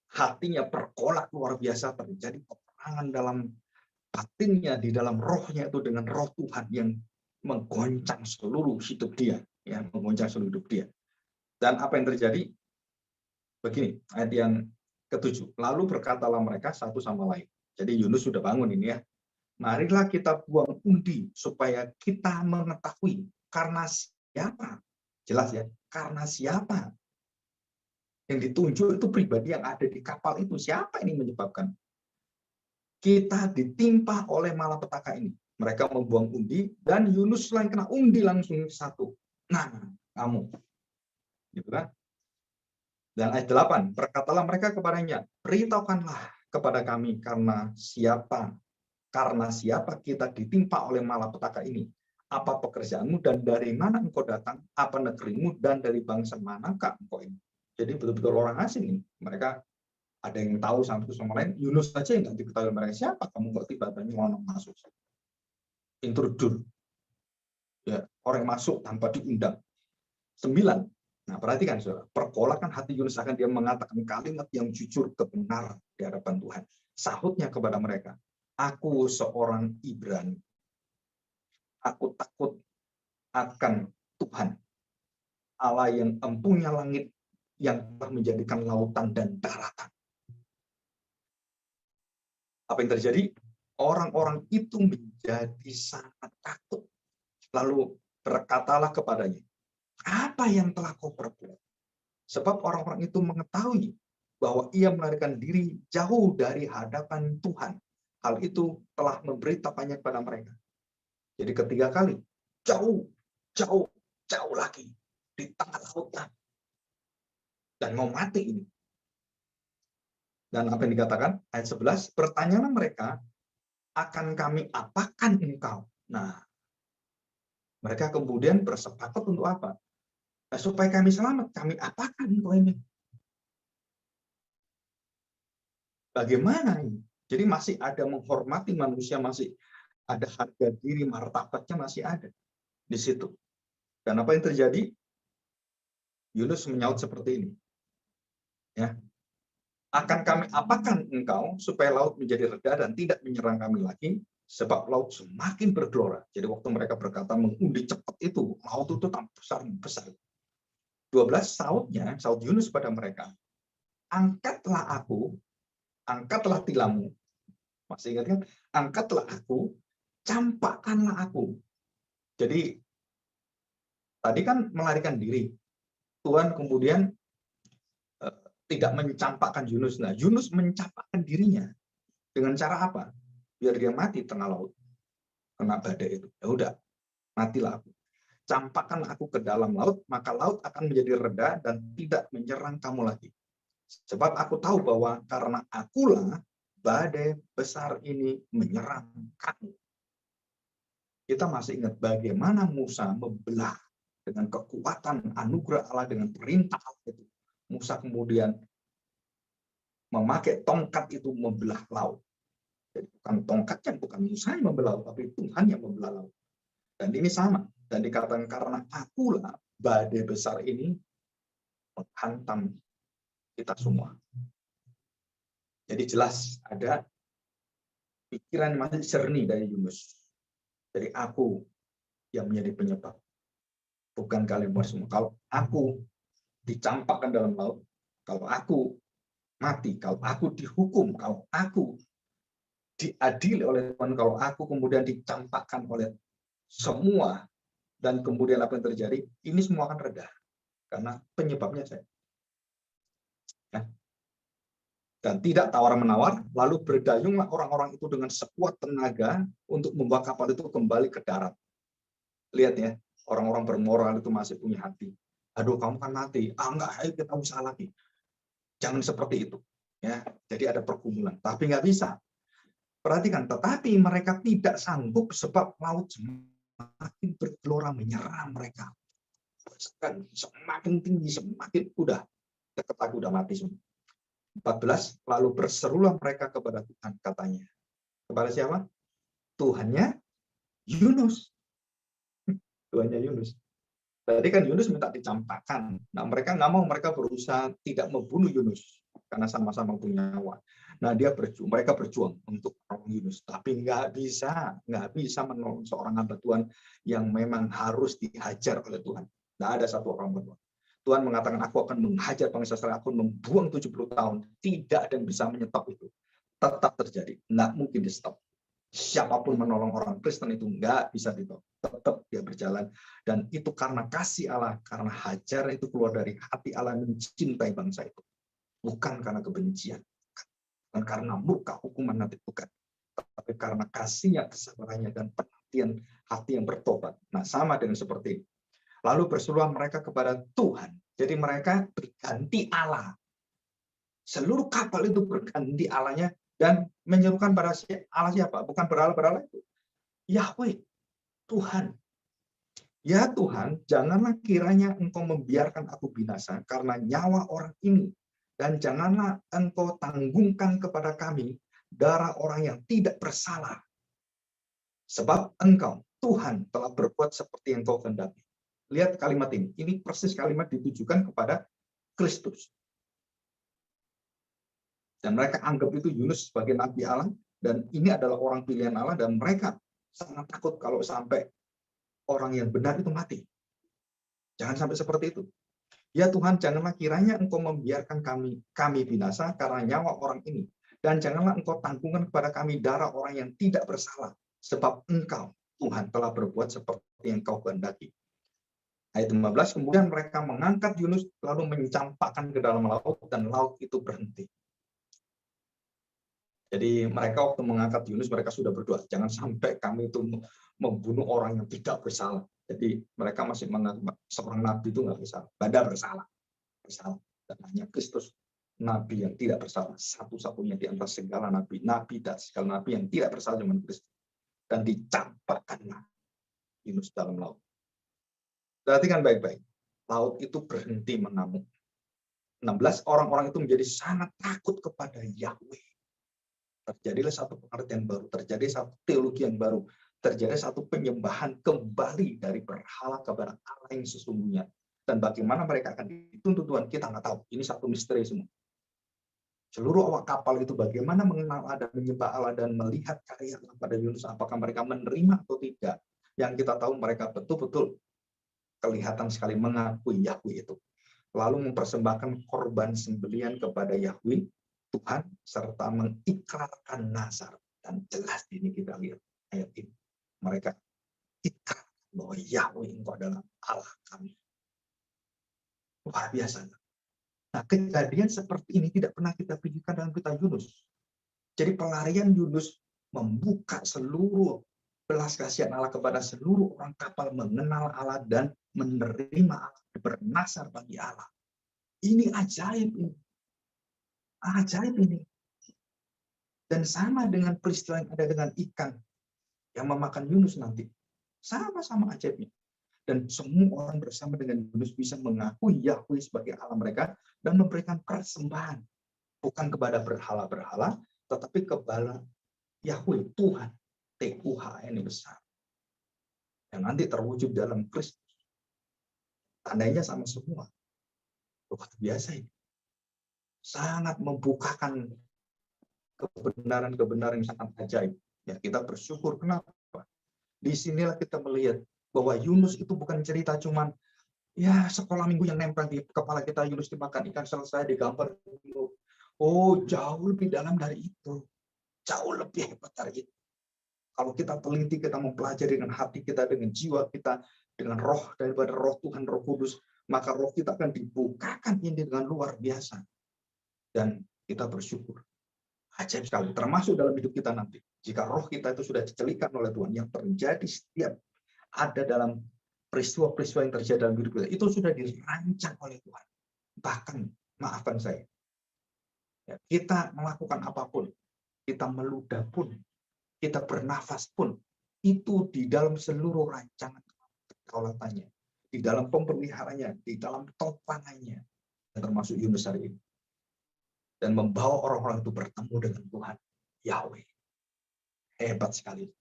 hatinya bergolak luar biasa, terjadi peperangan dalam batinnya, di dalam rohnya itu dengan roh Tuhan yang menggoncang seluruh hidup dia, ya, menggoncang seluruh hidup dia. Dan apa yang terjadi? Begini, ayat yang ke-7. Lalu berkatalah mereka satu sama lain. Jadi Yunus sudah bangun ini ya. Marilah kita buang undi supaya kita mengetahui karena siapa. Jelas ya, karena siapa. Yang ditunjuk itu pribadi yang ada di kapal itu. Siapa ini menyebabkan kita ditimpa oleh malapetaka ini? Mereka membuang undi dan Yunus selain kena undi langsung satu. Nah, kamu. Gitu kan? Dan ayat 8, berkatalah mereka kepadanya, beritahukanlah kepada kami karena siapa kita ditimpa oleh malapetaka ini. Apa pekerjaanmu dan dari mana engkau datang? Apa negerimu dan dari bangsa manakah engkau ini? Jadi betul-betul orang asing ini. Mereka ada yang tahu satu sama lain. Yunus saja yang nggak diketahui mereka siapa. Kamu kok tiba-tiba masuk? Introdur. Ya, orang masuk tanpa diundang. 9. Nah, perhatikan, saudara. Pergolakan hati Yunus akan dia mengatakan kalimat yang jujur kebenaran di hadapan Tuhan. Sahutnya kepada mereka, aku seorang Ibrani. Aku takut akan Tuhan, Allah yang empunya langit, yang telah menjadikan lautan dan daratan. Apa yang terjadi? Orang-orang itu menjadi sangat takut. Lalu berkatalah kepadanya, apa yang telah kau perbuat? Sebab orang-orang itu mengetahui bahwa ia melarikan diri jauh dari hadapan Tuhan. Hal itu telah memberitakannya kepada mereka. Jadi ketiga kali, jauh lagi di tengah lautan. Dan mau mati ini. Dan apa yang dikatakan? Ayat 11, bertanyalah mereka, akan kami apakan engkau? Nah, mereka kemudian bersepakat untuk apa? Nah, supaya kami selamat, kami apakan engkau ini? Bagaimana ini? Jadi masih ada menghormati manusia, masih ada harga diri, martabatnya masih ada di situ. Dan apa yang terjadi? Yunus menyaut seperti ini. Ya. Akan kami apakan engkau supaya laut menjadi reda dan tidak menyerang kami lagi, sebab laut semakin bergelora. Jadi waktu mereka berkata mengundi cepat itu, laut itu tambah besar. 12, saut Yunus pada mereka, angkatlah tilammu. Masih ingat kan? Angkatlah aku, campakkanlah aku. Jadi tadi kan melarikan diri. Tuhan kemudian tidak mencampakkan Yunus. Nah, Yunus mencampakkan dirinya. Dengan cara apa? Biar dia mati tengah laut. Kena badai itu. Ya udah, matilah aku. campakkan aku ke dalam laut, maka laut akan menjadi reda dan tidak menyerang kamu lagi. Sebab aku tahu bahwa karena akulah badai besar ini menyerang kamu. Kita masih ingat bagaimana Musa membelah dengan kekuatan anugerah Allah, dengan perintah Allah itu. Musa kemudian memakai tongkat itu membelah laut. Jadi bukan tongkatnya, bukan Musa yang membelah laut, tapi Tuhan yang membelah laut. Dan ini sama. Dan dikatakan karena akulah badai besar ini menghantam kita semua. Jadi jelas ada pikiran masih jernih dari Yunus. Dari aku yang menjadi penyebab. Bukan kalian semua. Kalau aku dicampakkan dalam laut, kalau aku mati, kalau aku dihukum, kalau aku diadili oleh Tuhan, kalau aku kemudian dicampakkan oleh semua, dan kemudian apa yang terjadi, ini semua akan reda. Karena penyebabnya saya. Nah, dan tidak tawar-menawar, lalu berdayunglah orang-orang itu dengan sekuat tenaga untuk membawa kapal itu kembali ke darat. Lihat ya, orang-orang bermoral itu masih punya hati. Aduh, kamu kan mati. Enggak, ayo kita usaha lagi. Jangan seperti itu. Ya, jadi ada pergumulan. Tapi nggak bisa. Perhatikan, tetapi mereka tidak sanggup sebab laut semakin bergelora menyerang mereka. Semakin tinggi, semakin udah deket aku udah mati semua. 14, lalu berserulah mereka kepada Tuhan, katanya. Kepada siapa? Tuhannya Yunus. Tuhannya Yunus. Tadi kan Yunus minta dicampakkan. Nah, mereka nggak mau, mereka berusaha tidak membunuh Yunus karena sama-sama punya nyawa. Nah, mereka berjuang untuk menolong Yunus, tapi nggak bisa menolong seorang hamba Tuhan yang memang harus dihajar oleh Tuhan. Nggak ada satu orang Tuhan. Tuhan mengatakan, aku akan menghajar bangsa Israel, aku membuang 70 tahun. Tidak ada yang bisa menyetop itu. Tetap terjadi. Nggak mungkin di stop. Siapapun menolong orang Kristen itu nggak bisa ditolak. Tetap dia berjalan. Dan itu karena kasih Allah, karena hajar itu keluar dari hati Allah mencintai bangsa itu. Bukan karena kebencian. Bukan karena murka hukuman nanti, bukan. Tapi karena kasihnya, kesabarannya, dan perhatian hati yang bertobat. Nah, sama dengan seperti ini. Lalu berserulah mereka kepada Tuhan. Jadi mereka berganti Allah. Seluruh kapal itu berganti Allahnya dan menyerukan pada Allah siapa? Bukan berhala-berhala itu. Yahweh, Tuhan. Ya Tuhan, janganlah kiranya Engkau membiarkan aku binasa karena nyawa orang ini. Dan janganlah Engkau tanggungkan kepada kami darah orang yang tidak bersalah. Sebab Engkau, Tuhan, telah berbuat seperti yang Kau kehendaki. Lihat kalimat ini. Ini persis kalimat ditujukan kepada Kristus. Dan mereka anggap itu Yunus sebagai nabi Allah. Dan ini adalah orang pilihan Allah. Dan mereka sangat takut kalau sampai orang yang benar itu mati. Jangan sampai seperti itu. Ya Tuhan, janganlah kiranya Engkau membiarkan kami binasa karena nyawa orang ini. Dan janganlah Engkau tanggungkan kepada kami darah orang yang tidak bersalah. Sebab Engkau, Tuhan, telah berbuat seperti yang Kau kehendaki. Ayat 15, kemudian mereka mengangkat Yunus lalu mencampakkan ke dalam laut dan laut itu berhenti. Jadi mereka waktu mengangkat Yunus, mereka sudah berdoa, jangan sampai kami itu membunuh orang yang tidak bersalah. Jadi mereka masih menganggap seorang nabi itu nggak bersalah, bersalah. Dan hanya Kristus, nabi yang tidak bersalah, satu-satunya di antara segala nabi dan segala nabi yang tidak bersalah cuma Kristus. Dan dicampakkanlah Yunus dalam laut. Perhatikan baik-baik. Laut itu berhenti mengamuk. 16, orang-orang itu menjadi sangat takut kepada Yahweh. Terjadilah satu pengertian baru, terjadi satu teologi yang baru, terjadi satu penyembahan kembali dari berhala kepada Allah yang sesungguhnya. Dan bagaimana mereka akan dituntut Tuhan, kita nggak tahu. Ini satu misteri semua. Seluruh awak kapal itu bagaimana mengenal Allah dan menyembah Allah dan melihat karya Allah pada Yunus, apakah mereka menerima atau tidak. Yang kita tahu mereka betul-betul kelihatan sekali mengakui Yahweh itu. Lalu mempersembahkan korban sembelian kepada Yahweh, Tuhan, serta mengikrarkan nazar. Dan jelas ini kita lihat ayat ini. Mereka ikrar bahwa Yahweh Engkau adalah Allah kami. Luar biasa. Nah, kejadian seperti ini tidak pernah kita pikirkan dalam kitab Yunus. Jadi pelarian Yunus membuka seluruh belas kasihan Allah kepada seluruh orang kapal mengenal Allah dan menerima Allah, bernasar bagi Allah. Ini ajaib ini. Ajaib ini. Dan sama dengan peristiwa yang ada dengan ikan yang memakan Yunus nanti. Sama-sama ajaibnya. Dan semua orang bersama dengan Yunus bisa mengakui Yahweh sebagai Allah mereka dan memberikan persembahan. Bukan kepada berhala-berhala, tetapi kepada Yahweh, Tuhan. Tuhan yang besar. Yang nanti terwujud dalam Kristus. Tandanya sama semua. Luar biasa ini. Sangat membukakan kebenaran-kebenaran yang sangat ajaib. Ya, kita bersyukur. Kenapa? Di sinilah kita melihat bahwa Yunus itu bukan cerita cuman ya sekolah minggu yang nempel di kepala kita, Yunus dimakan ikan selesai digambar. Oh, jauh lebih dalam dari itu. Jauh lebih hebat dari itu. Kalau kita teliti, kita mempelajari dengan hati kita, dengan jiwa kita, dengan roh daripada roh Tuhan, Roh Kudus, maka roh kita akan dibukakan ini dengan luar biasa. Dan kita bersyukur. Ajaib sekali, termasuk dalam hidup kita nanti. Jika roh kita itu sudah dicelikan oleh Tuhan, yang terjadi setiap ada dalam peristiwa-peristiwa yang terjadi dalam hidup kita, itu sudah dirancang oleh Tuhan. Bahkan, maafkan saya, ya, kita melakukan apapun, kita meludah pun, kita bernafas pun, itu di dalam seluruh rancangan kedaulatannya, di dalam pemeliharannya, di dalam topangannya, termasuk Yunus hari ini. Dan membawa orang-orang itu bertemu dengan Tuhan, Yahweh. Hebat sekali.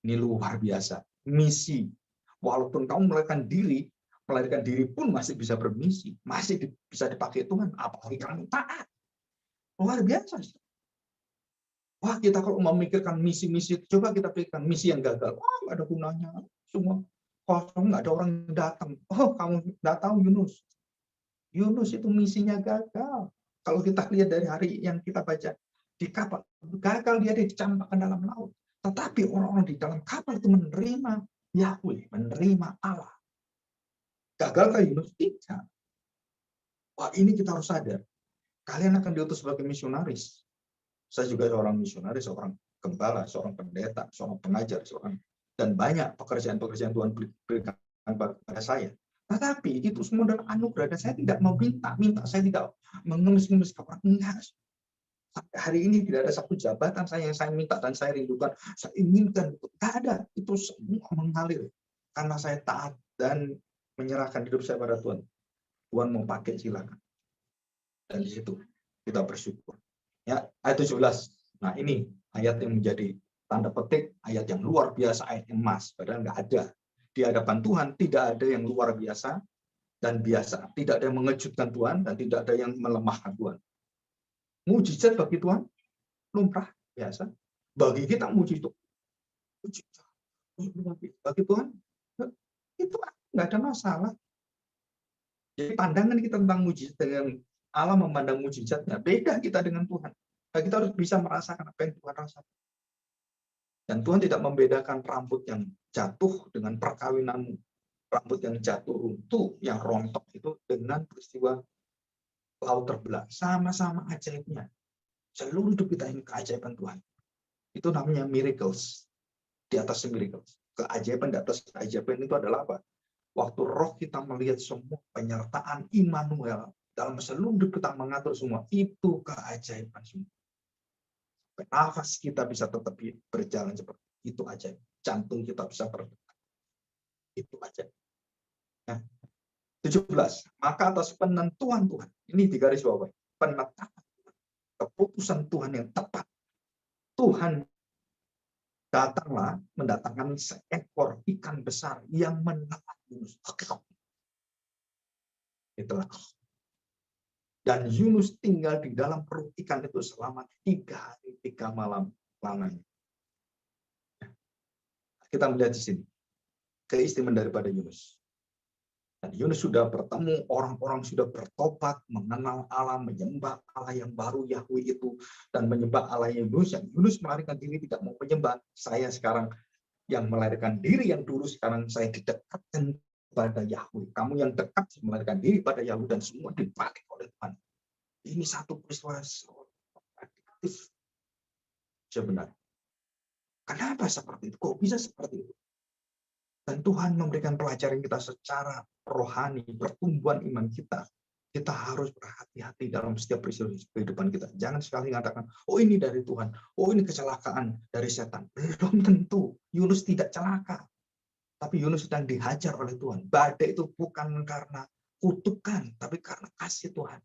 Ini luar biasa. Misi. Walaupun kamu melarikan diri pun masih bisa bermisi. Masih bisa dipakai Tuhan. Apalagi kamu taat. Luar biasa. Wah, kita kalau memikirkan misi-misi, coba kita pikirkan misi yang gagal. Wah, nggak ada gunanya. Semua kosong, nggak ada orang yang datang. Oh, kamu nggak tahu Yunus. Yunus itu misinya gagal. Kalau kita lihat dari hari yang kita baca, di kapal, gagal dia dicampakkan dalam laut. Tetapi orang-orang di dalam kapal itu menerima Yahweh, menerima Allah. Gagalkah Yunus? Tidak. Wah, ini kita harus sadar. Kalian akan diutus sebagai misionaris. Saya juga seorang misionaris, seorang gembala, seorang pendeta, seorang pengajar, dan banyak pekerjaan-pekerjaan Tuhan berikan kepada saya. Tetapi itu semua adalah anugerah dan saya tidak mau minta, saya tidak mengemis-ngemis ke orang. Enggak. Sampai hari ini tidak ada satu jabatan saya yang saya minta dan saya rindukan, saya inginkan. Tidak ada. Itu semua mengalir. Karena saya taat dan menyerahkan hidup saya pada Tuhan. Tuhan mau pakai, silakan. Dan di situ kita bersyukur. Ya, ayat 17. Nah, ini ayat yang menjadi tanda petik, ayat yang luar biasa, ayat emas. Padahal nggak ada. Di hadapan Tuhan tidak ada yang luar biasa dan biasa. Tidak ada yang mengejutkan Tuhan dan tidak ada yang melemahkan Tuhan. Mujizat bagi Tuhan lumrah biasa. Bagi kita mujizat. Bagi Tuhan itu nggak ada masalah. Jadi pandangan kita tentang mujizat dengan Allah memandang mujizatnya beda kita dengan Tuhan. Nah, kita harus bisa merasakan apa yang Tuhan rasakan. Dan Tuhan tidak membedakan rambut yang jatuh dengan perkawinanmu. Rambut yang jatuh runtuh, yang rontok itu dengan peristiwa laut terbelah. Sama-sama ajaibnya. Seluruh hidup kita ini keajaiban Tuhan. Itu namanya miracles. Di atas miracles. Keajaiban di atas keajaiban itu adalah apa? Waktu roh kita melihat semua penyertaan Immanuel dalam seluruh hidup kita mengatur semua, itu keajaiban semua. Nafas kita bisa tetap berjalan seperti itu aja. Jantung kita bisa berdetak. Itu aja. Nah, 17. Maka atas penentuan Tuhan, ini di garis bawah, penetapan Tuhan, keputusan Tuhan yang tepat, Tuhan datanglah mendatangkan seekor ikan besar yang menelan Yunus. Itulah. Dan Yunus tinggal di dalam perut ikan itu selama 3 hari 3 malam lamanya. Kita melihat di sini keistimewaan daripada Yunus. Dan Yunus sudah bertemu, orang-orang sudah bertobat, mengenal Allah, menyembah Allah yang baru, Yahweh itu, dan menyembah Allah Yunus. Yang Yunus melarikan diri tidak mau menyembah. Saya sekarang yang melarikan diri yang dulu, sekarang saya didekatkan pada Yahweh. Kamu yang dekat melarikan diri pada Yahweh dan semua dibalik oleh Tuhan. Ini satu peristiwa aktif. Sebenarnya. Kenapa seperti itu? Kok bisa seperti itu? Dan Tuhan memberikan pelajaran kita secara rohani, pertumbuhan iman kita. Kita harus berhati-hati dalam setiap peristiwa kehidupan kita. Jangan sekali mengatakan, oh ini dari Tuhan, oh ini kecelakaan dari setan. Belum tentu. Yunus tidak celaka. Tapi Yunus sedang dihajar oleh Tuhan. Badai itu bukan karena kutukan, tapi karena kasih Tuhan.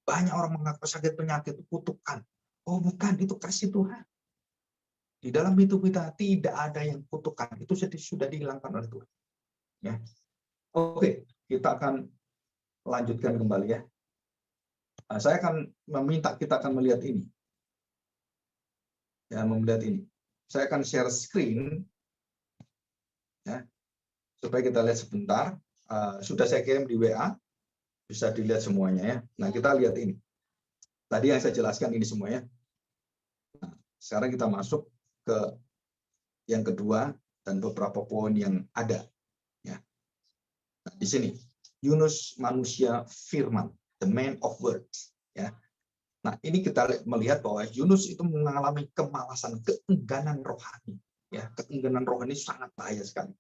Banyak orang mengaku sakit penyakit itu kutukan. Oh bukan, itu kasih Tuhan. Di dalam hidup kita tidak ada yang kutukan. Itu sudah dihilangkan oleh Tuhan. Ya. Oke, kita akan lanjutkan kembali ya. Nah, saya akan meminta kita akan melihat ini. Ya, melihat ini. Saya akan share screen ya, supaya kita lihat sebentar. Sudah saya kirim di WA, bisa dilihat semuanya ya. Nah, kita lihat ini. Tadi yang saya jelaskan ini semuanya. Nah, sekarang kita masuk ke yang kedua dan beberapa poin yang ada. Ya. Nah, di sini Yunus manusia firman, the man of words. Ya. Nah, ini kita melihat bahwa Yunus itu mengalami kemalasan, keengganan rohani. Ya, keengganan rohani sangat bahaya sekali.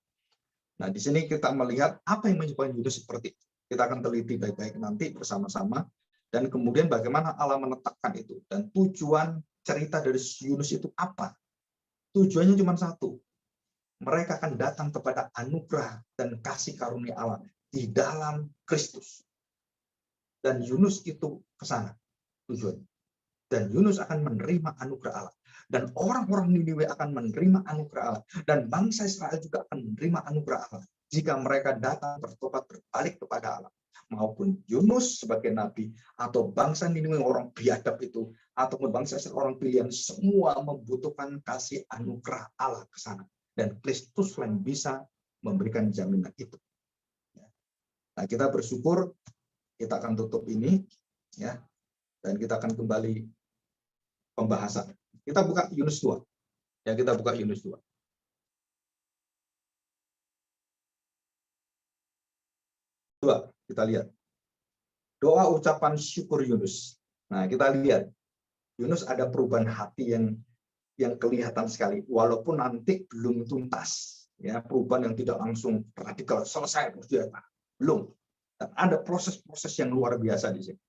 Nah, di sini kita melihat apa yang menyebabkan Yunus seperti itu. Kita akan teliti baik-baik nanti bersama-sama. Dan kemudian bagaimana Allah menetapkan itu. Dan tujuan cerita dari Yunus itu apa? Tujuannya cuma satu. Mereka akan datang kepada anugerah dan kasih karunia Allah di dalam Kristus. Dan Yunus itu ke sana tujuannya. Dan Yunus akan menerima anugerah Allah. Dan orang-orang Niniwe akan menerima anugerah Allah. Dan bangsa Israel juga akan menerima anugerah Allah. Jika mereka datang bertobat berbalik kepada Allah. Maupun Yunus sebagai nabi. Atau bangsa Niniwe orang biadab itu. Ataupun bangsa Israel orang pilihan. Semua membutuhkan kasih anugerah Allah ke sana. Dan Kristus yang bisa memberikan jaminan itu. Nah, kita bersyukur. Kita akan tutup ini. Ya. Dan kita akan kembali pembahasan. Kita buka Yunus 2. Ya, kita buka Yunus 2. Kita lihat. Doa ucapan syukur Yunus. Nah, kita lihat. Yunus ada perubahan hati yang kelihatan sekali walaupun nanti belum tuntas. Ya, perubahan yang tidak langsung radikal selesai belum. Dan ada proses-proses yang luar biasa di sini.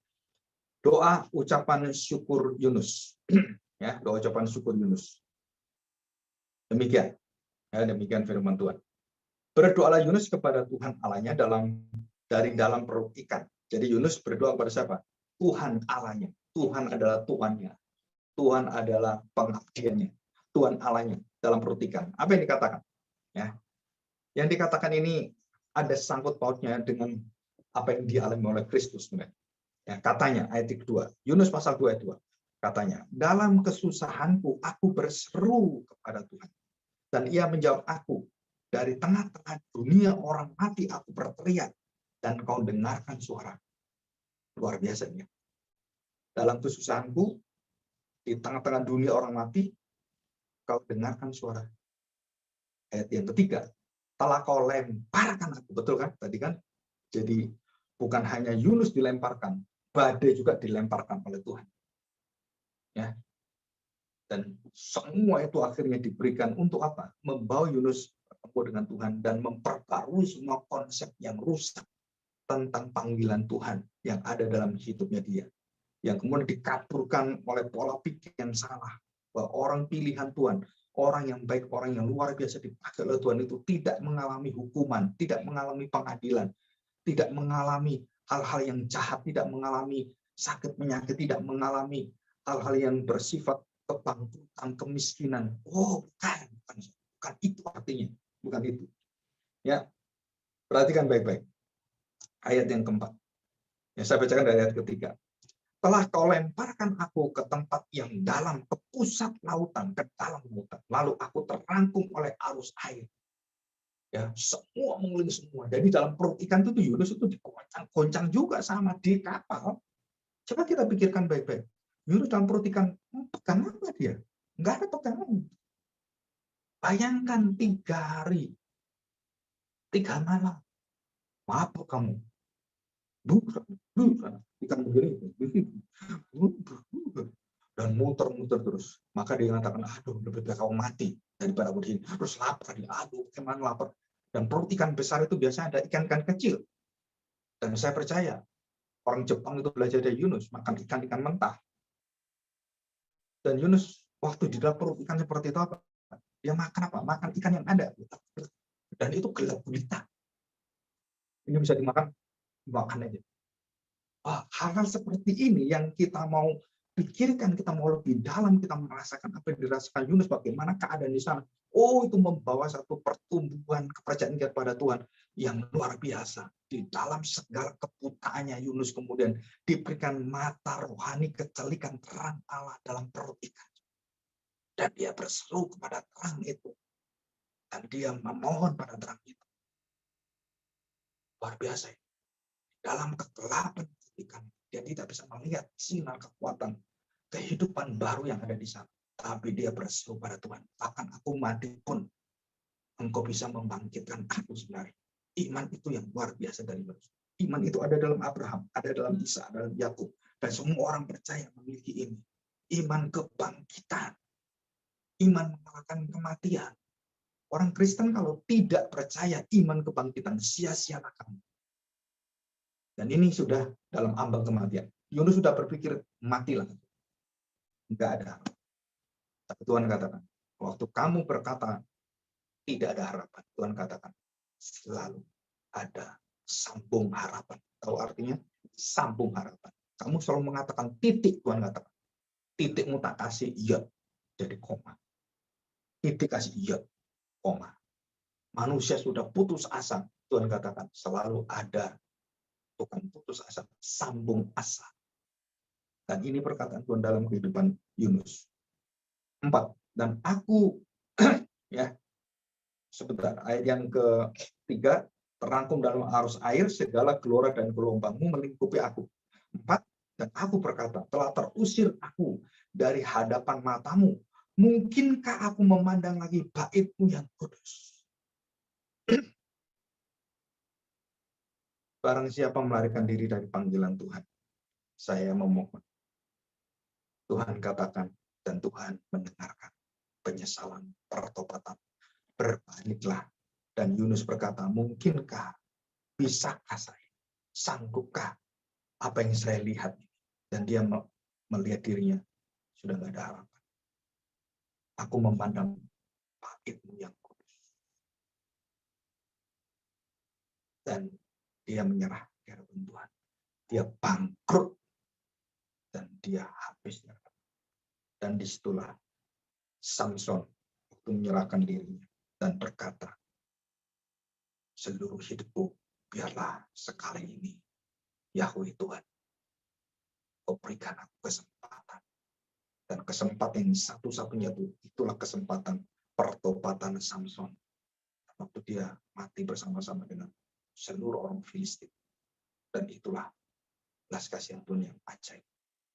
Doa ucapan syukur Yunus. Ya, doa ucapan syukur Yunus. Demikian. Ya, demikian firman Tuhan. Berdoalah Yunus kepada Tuhan Allahnya dari dalam perut ikan. Jadi Yunus berdoa kepada siapa? Tuhan Allahnya. Tuhan adalah Tuhannya. Tuhan adalah pengabdiannya. Tuhan Allahnya dalam perut ikan. Apa yang dikatakan? Ya. Yang dikatakan ini ada sangkut pautnya dengan apa yang dialami oleh Kristus. Ya, katanya ayat 2. Yunus pasal 2 ayat 2. Katanya, dalam kesusahanku aku berseru kepada Tuhan. Dan ia menjawab aku. Dari tengah-tengah dunia orang mati aku berteriak. Dan kau dengarkan suara. Luar biasanya. Dalam kesusahanku, di tengah-tengah dunia orang mati, kau dengarkan suara. Ayat yang ketiga. Telah kau lemparkan aku. Betul kan? Tadi kan? Jadi bukan hanya Yunus dilemparkan. Badai juga dilemparkan oleh Tuhan. Ya. Dan semua itu akhirnya diberikan untuk apa? Membawa Yunus bertemu dengan Tuhan dan memperbarui semua konsep yang rusak tentang panggilan Tuhan yang ada dalam hidupnya dia. Yang kemudian dikaburkan oleh pola pikir yang salah. Bahwa orang pilihan Tuhan, orang yang baik, orang yang luar biasa dipakai oleh Tuhan itu tidak mengalami hukuman, tidak mengalami pengadilan, tidak mengalami hal-hal yang jahat, tidak mengalami sakit penyakit, tidak mengalami hal-hal yang bersifat kebangkrutan, kemiskinan. Oh, bukan itu artinya, bukan itu. Ya, perhatikan baik-baik. Ayat yang keempat. Ya, saya bacakan dari ayat ketiga. Telah kau lemparkan aku ke tempat yang dalam, ke pusat lautan, ke dalam lautan. Lalu aku terangkum oleh arus air. Ya, semua menguling semua. Jadi dalam perut ikan itu Yunus itu dikoncang-koncang juga sama di kapal. Coba kita pikirkan baik-baik. Yunus dalam perut ikan, pegang apa dia? Enggak ada pegangan. Bayangkan 3 hari, 3 malam. Mabuk kamu. Bukan. Ikan begini. dan muter-muter terus. Maka dia mengatakan, aduh lebih baik kau mati daripada aku di sini. Terus lapar dia, aduh kemana lapar. Dan perut ikan besar itu biasanya ada ikan-ikan kecil. Dan saya percaya orang Jepang itu belajar dari Yunus makan ikan-ikan mentah. Dan Yunus waktu di dalam perut ikan seperti itu apa? Dia makan apa? Makan ikan yang ada. Dan itu gelap gulita. Ini bisa dimakan, makan aja. Hal-hal seperti ini yang kita mau pikirkan, kita mau lebih dalam, kita merasakan apa yang dirasakan Yunus, bagaimana keadaan di sana. Oh, itu membawa satu pertumbuhan kepercayaan kepada Tuhan yang luar biasa. Di dalam segala kebutaannya Yunus kemudian diberikan mata rohani kecelikan terang Allah dalam perut ikan. Dan dia berseru kepada terang itu. Dan dia memohon pada terang itu. Luar biasa. Dalam kegelapan ikan, dia tidak bisa melihat sinar kekuatan kehidupan baru yang ada di sana. Tapi dia berseru pada Tuhan, bahkan aku mati pun engkau bisa membangkitkan aku sebenarnya. Iman itu yang luar biasa dari manusia. Iman itu ada dalam Abraham, ada dalam Isa, ada dalam Yakub, dan semua orang percaya memiliki ini. Iman kebangkitan, iman mengalahkan kematian. Orang Kristen kalau tidak percaya iman kebangkitan, sia-sialah kamu. Dan ini sudah dalam ambang kematian. Yunus sudah berpikir, matilah. Enggak ada. Tapi Tuhan katakan, waktu kamu berkata, tidak ada harapan. Tuhan katakan, selalu ada sambung harapan. Tahu artinya? Sambung harapan. Kamu selalu mengatakan titik, Tuhan katakan. Titikmu tak kasih, iya. Jadi koma. Titik kasih, iya. Koma. Manusia sudah putus asa. Tuhan katakan, selalu ada. Bukan putus asa, sambung asa. Dan ini perkataan Tuhan dalam kehidupan Yunus. 4. Dan aku, ya, sebentar, ayat yang ketiga, terangkum dalam arus air, segala gelora dan gelombangmu melingkupi aku. 4. Dan aku berkata, telah terusir aku dari hadapan matamu. Mungkinkah aku memandang lagi baitmu yang kudus? Barang siapa melarikan diri dari panggilan Tuhan, saya memohon. Tuhan katakan, dan Tuhan mendengarkan penyesalan, pertobatan. Berbaliklah. Dan Yunus berkata, mungkinkah, bisakah saya, sanggupkah apa yang saya lihat? Dan dia melihat dirinya, sudah tidak ada harapan. Aku memandang baitmu yang kudus. Dan dia menyerah di hadapan Tuhan. Dia bangkrut. Dan dia habis. Dan disitulah Samson waktu menyerahkan dirinya dan berkata, seluruh hidupku biarlah sekali ini Yahweh Tuhan, kau berikan aku kesempatan. Dan kesempatan yang satu-satunya itulah kesempatan pertobatan Samson. Waktu dia mati bersama-sama dengan seluruh orang Filistin. Dan itulah belas kasihan Tuhan yang ajaib.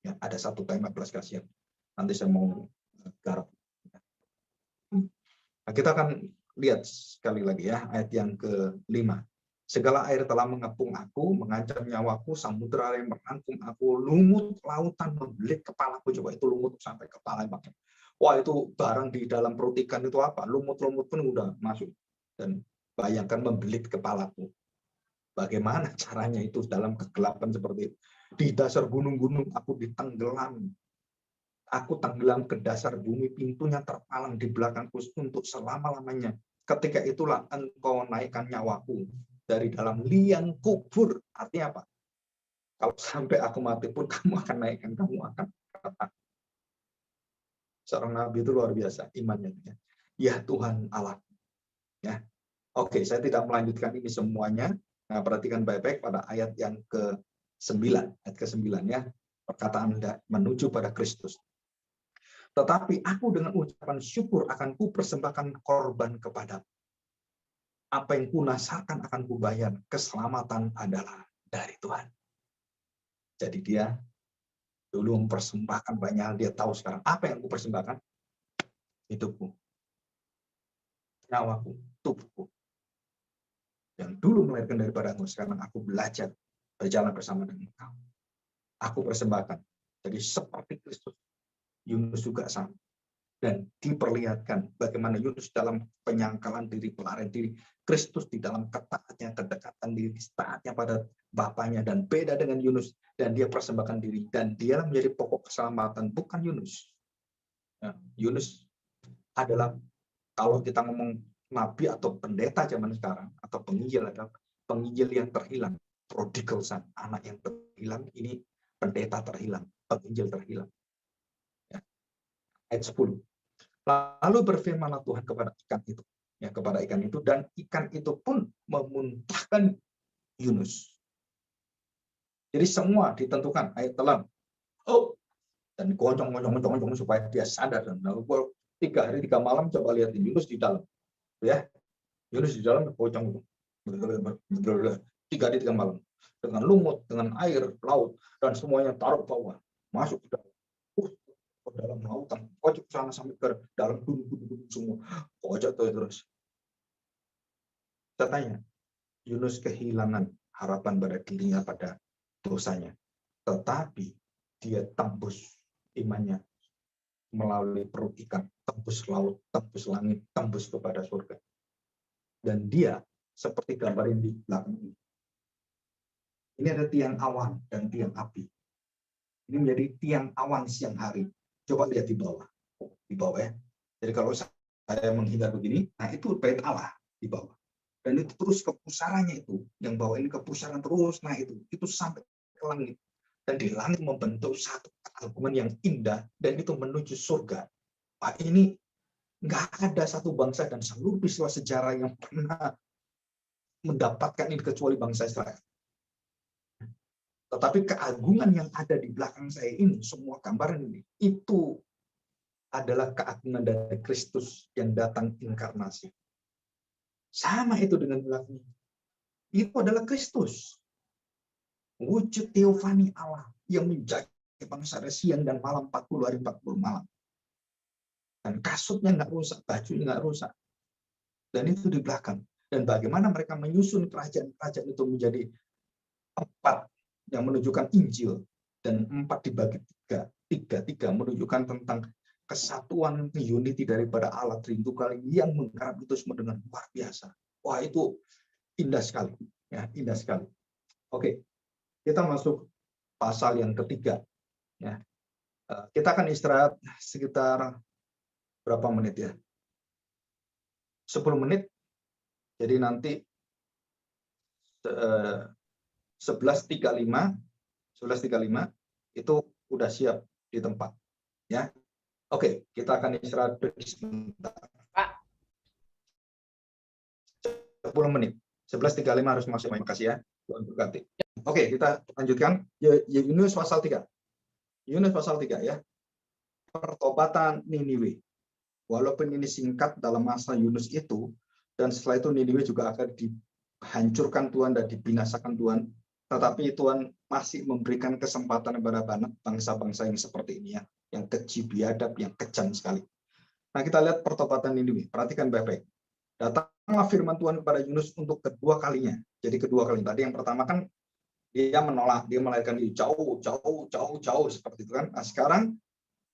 Ya, ada satu tema belas kasihan. Nanti saya mau garap. Nah, kita akan lihat sekali lagi ya ayat yang ke-5. Segala air telah mengepung aku, mengancam nyawaku, samudera yang merangkum aku, lumut lautan membelit kepalaku. Coba itu lumut sampai kepala. Wah, itu barang di dalam perut ikan itu apa? Lumut-lumut pun udah masuk. Dan bayangkan membelit kepalaku. Bagaimana caranya itu dalam kegelapan seperti itu? Di dasar gunung-gunung aku ditenggelam. Aku tenggelam ke dasar bumi, pintunya terpalang di belakangku untuk selama-lamanya. Ketika itulah engkau naikkan nyawaku dari dalam liang kubur. Artinya apa? Kalau sampai aku mati pun kamu akan naikkan, kamu akan katakan. Seorang nabi itu luar biasa imannya. Ya Tuhan Allah. Ya. Oke, saya tidak melanjutkan ini semuanya. Nah, perhatikan baik-baik pada ayat yang ke-9. Ayat ke-9 ya. Perkataan menuju pada Kristus. Tetapi aku dengan ucapan syukur akan kupersembahkan korban kepadamu. Apa yang kunasarkan akan kubayar. Keselamatan adalah dari Tuhan. Jadi dia dulu mempersembahkan banyak hal. Dia tahu sekarang apa yang kupersembahkan. Hidupku. Nyawaku. Tubuhku. Yang dulu melahirkan daripada aku, sekarang aku belajar berjalan bersama dengan engkau. Aku persembahkan. Jadi seperti Kristus. Yunus juga sama. Dan diperlihatkan bagaimana Yunus dalam penyangkalan diri, pelarian diri, Kristus di dalam ketaatnya, kedekatan diri, taatnya pada Bapaknya, dan beda dengan Yunus, dan dia persembahkan diri, dan dia menjadi pokok keselamatan, bukan Yunus. Ya, Yunus adalah, kalau kita ngomong nabi atau pendeta zaman sekarang, atau penginjil, adalah penginjil yang terhilang, prodigal son, anak yang terhilang, ini pendeta terhilang, penginjil terhilang. Ya. Ayat 10. Lalu berfirmanlah Tuhan kepada ikan itu, ya, kepada ikan itu, dan ikan itu pun memuntahkan Yunus. Jadi semua ditentukan, air telan, dan goncong supaya dia sadar. Dan lalu 3 hari 3 malam coba lihat Yunus di dalam, ya, Yunus di dalam goncong 3 hari 3 malam dengan lumut, dengan air laut, dan semuanya taruh bawah, masuk ke dalam. Ke dalam lautan, pojok sana sampai ke dalam gunung semua, pojok terus. Saya tanya, Yunus kehilangan harapan pada dirinya, pada dosanya, tetapi dia tembus imannya melalui perut ikan, tembus laut, tembus langit, tembus kepada surga. Dan dia seperti gambar yang di belakang ini. Ini ada tiang awan dan tiang api. Ini menjadi tiang awan siang hari. Coba lihat di bawah. Di bawah, ya. Jadi kalau saya menghindar begini, nah itu bait Allah di bawah. Dan itu terus ke pusarannya itu, yang bawah ini ke pusaran terus, nah itu sampai ke langit. Dan di langit membentuk satu keagungan yang indah, dan itu menuju surga. Wah, ini nggak ada satu bangsa dan seluruh peristiwa sejarah yang pernah mendapatkan ini kecuali bangsa Israel. Tetapi keagungan yang ada di belakang saya ini, semua gambaran ini, itu adalah keagungan dari Kristus yang datang inkarnasi. Sama itu dengan belakang. Itu adalah Kristus. Wujud teofani Allah yang menjaga bangsa siang dan malam, 40 hari 40 malam. Dan kasutnya nggak rusak, bajunya nggak rusak. Dan itu di belakang. Dan bagaimana mereka menyusun kerajaan-kerajaan itu menjadi 4 yang menunjukkan Injil, dan 4 dibagi 3 menunjukkan tentang kesatuan, unity daripada Allah Tritunggal yang menggarap itu semua dengan luar biasa. Wah, itu indah sekali, ya, indah sekali. Oke, kita masuk pasal yang ketiga. Ya, kita akan istirahat sekitar berapa menit, ya? 10 menit. Jadi nanti 11.35 itu udah siap di tempat, ya. Oke, kita akan istirahat sebentar. 10 menit. 11.35 harus masuk. Terima kasih, ya. Tuhan berkati. Oke, kita lanjutkan. Yunus pasal 3. Yunus pasal 3, ya. Pertobatan Niniwe. Walaupun ini singkat dalam masa Yunus itu, dan setelah itu Niniwe juga akan dihancurkan Tuhan dan dibinasakan Tuhan, tetapi Tuhan masih memberikan kesempatan kepada bangsa-bangsa yang seperti ini, ya, yang keji biadab, yang kejam sekali. Nah, kita lihat pertobatan Niniwe. Perhatikan baik-baik. Datanglah firman Tuhan kepada Yunus untuk kedua kalinya. Jadi kedua kali. Tadi yang pertama kan dia menolak, dia melarikan diri jauh seperti itu kan. Nah, sekarang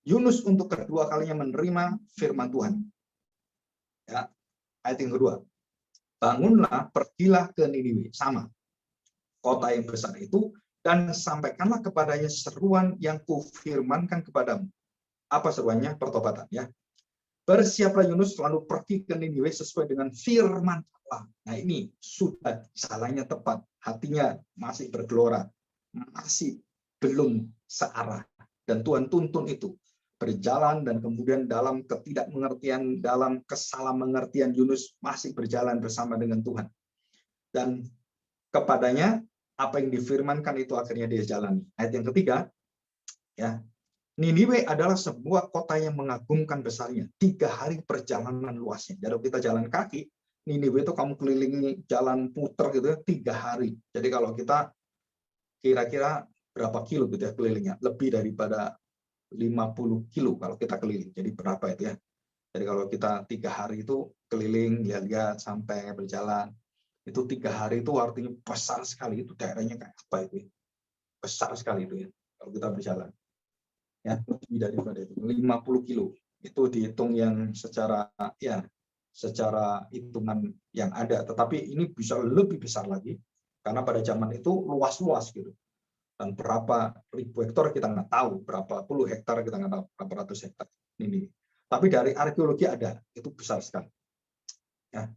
Yunus untuk kedua kalinya menerima firman Tuhan. Ya, ayat yang kedua. Bangunlah, pergilah ke Niniwe, sama kota yang besar itu, dan sampaikanlah kepadanya seruan yang kufirmankan kepadamu. Apa seruannya? Pertobatan, ya. Bersiaplah Yunus lalu pergi ke Niniwe sesuai dengan firman Allah. Nah, ini sudah salahnya tepat. Hatinya masih bergelora, masih belum searah. Dan Tuhan tuntun itu. Berjalan, dan kemudian dalam ketidakmengertian, dalam kesalahmengertian, Yunus masih berjalan bersama dengan Tuhan. Dan kepadanya apa yang difirmankan itu akhirnya dia jalani. Ayat yang ketiga, ya. Niniwe adalah sebuah kota yang mengagumkan besarnya. 3 hari perjalanan luasnya. Jadi kita jalan kaki, Niniwe itu kamu kelilingi jalan puter gitu, 3 hari. Jadi kalau kita kira-kira berapa kilo gitu ya kelilingnya? Lebih daripada 50 kilo kalau kita keliling. Jadi berapa itu, ya? Jadi kalau kita 3 hari itu keliling, lihat-lihat sampai berjalan, itu 3 hari itu artinya besar sekali. Itu daerahnya kayak apa itu? Besar sekali itu, ya, kalau kita berjalan. Ya, lebih daripada itu, 50 kilo. Itu dihitung yang secara hitungan yang ada, tetapi ini bisa lebih besar lagi karena pada zaman itu luas-luas gitu. Dan berapa ribu hektar kita nggak tahu, berapa puluh hektar kita nggak tahu, berapa ratus hektar ini. Tapi dari arkeologi ada, itu besar sekali. Ya.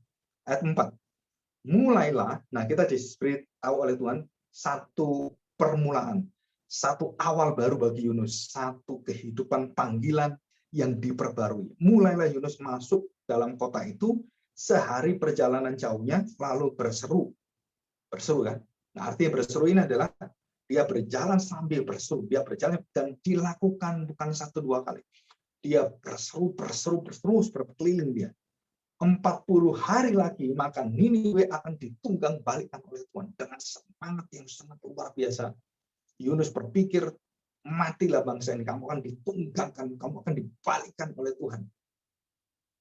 Ayat 4. Mulailah, nah kita diberi tahu oleh Tuhan satu permulaan, satu awal baru bagi Yunus, satu kehidupan panggilan yang diperbarui. Mulailah Yunus masuk dalam kota itu, sehari perjalanan jauhnya, lalu berseru. Berseru kan? Nah, artinya berseru ini adalah dia berjalan sambil berseru, dia berjalan dan dilakukan bukan 1-2 kali. Dia berseru berkeliling dia. 40 hari lagi maka Niniwe akan ditunggang balikan oleh Tuhan dengan semangat yang sangat luar biasa. Yunus berpikir, matilah bangsa ini, kamu akan ditunggangkan, kamu akan dibalikkan oleh Tuhan.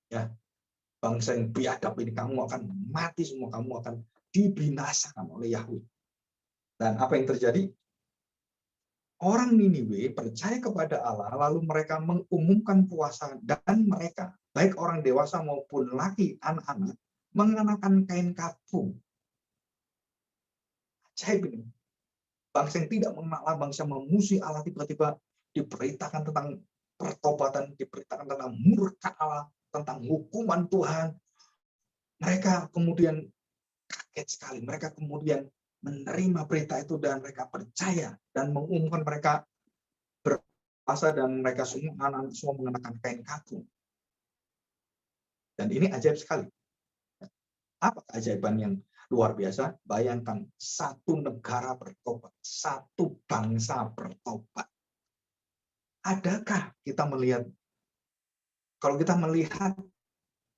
Ya, bangsa yang biadab ini kamu akan mati semua, kamu akan dibinasakan oleh Yahweh. Dan apa yang terjadi? Orang Niniwe percaya kepada Allah, lalu mereka mengumumkan puasa, dan mereka, baik orang dewasa maupun laki, anak-anak, mengenakan kain kafung. Ajaib ini. Bangsa yang tidak mengenal Allah, bangsa memusuhi Allah, tiba-tiba diberitakan tentang pertobatan, diberitakan tentang murka Allah, tentang hukuman Tuhan. Mereka kemudian kaget sekali. Mereka kemudian menerima berita itu dan mereka percaya dan mengumumkan mereka berpuasa, dan mereka semua anak-anak semua mengenakan kain kafung. Dan ini ajaib sekali. Apa keajaiban yang luar biasa? Bayangkan satu negara bertobat, satu bangsa bertobat. Adakah kita melihat, kalau kita melihat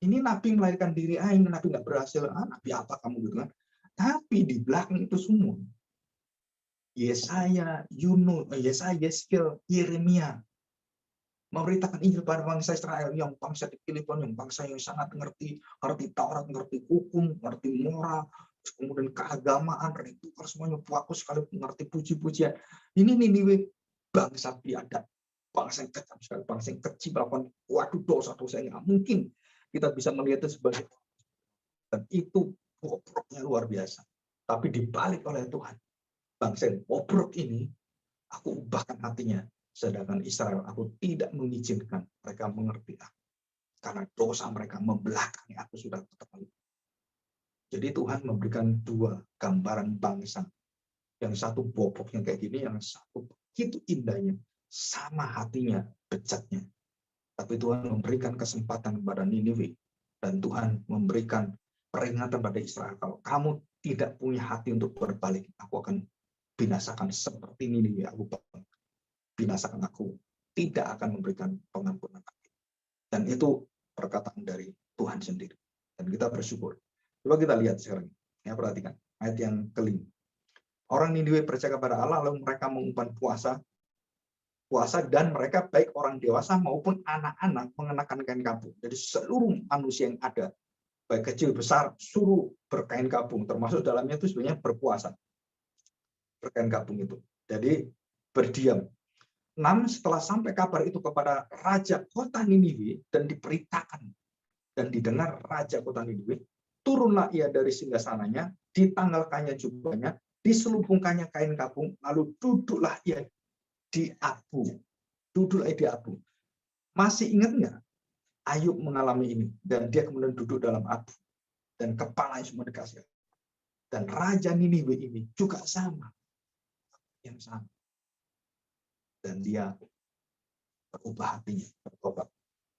ini nabi melahirkan diri, ini nabi nggak berhasil, nabi apa kamu gitu kan? Tapi di belakang itu semua, Yesaya, Yunus, Yeskiel, Yeremia memberitakan Injil pada bangsa Israel, yang bangsa dipilih Tuhan, yang bangsa yang sangat ngerti Taurat, ngerti hukum, ngerti moral, kemudian keagamaan, ritual, semuanya bagus sekali, mengerti puji-pujian. Ini Niniwe, bangsa biadab, bangsa yang kejam sekali, bangsa yang kecil, melakukan dosa-dosa yang nggak mungkin kita bisa melihat itu sebagai, dan itu bobroknya luar biasa. Tapi dibalik oleh Tuhan, bangsa yang bobrok ini, aku ubahkan hatinya. Sedangkan Israel, aku tidak mengizinkan mereka mengerti aku. Karena dosa mereka membelakangi aku sudah ketahui. Jadi Tuhan memberikan dua gambaran bangsa. Yang satu boboknya kayak gini, yang satu begitu indahnya. Sama hatinya, bejatnya. Tapi Tuhan memberikan kesempatan kepada Niniwe. Dan Tuhan memberikan peringatan pada Israel. Kalau kamu tidak punya hati untuk berbalik, aku akan binasakan seperti Niniwe. Aku binasakan, aku tidak akan memberikan pengampunan lagi. Dan itu perkataan dari Tuhan sendiri. Dan kita bersyukur. Coba kita lihat sekarang. Ya, perhatikan ayat yang kelima. Orang Niniwe percaya kepada Allah, lalu mereka mengumpan puasa, dan mereka baik orang dewasa maupun anak-anak mengenakan kain kafung. Jadi seluruh manusia yang ada, baik kecil besar, suruh berkain kafung. Termasuk dalamnya itu sebenarnya berpuasa. Berkain kafung itu. Jadi berdiam. 6, setelah sampai kabar itu kepada raja kota Niniwe dan diberitakan dan didengar raja kota Niniwe, turunlah ia dari singgasananya, ditanggalkannya jubahnya, diselubungkannya kain kafung, lalu duduklah ia di abu. Duduklah ia di abu. Masih ingat nggak? Ayub mengalami ini dan dia kemudian duduk dalam abu dan kepalanya semua dikasih. Dan raja Niniwe ini juga sama, yang sama. Dan dia berubah hatinya, bertobat.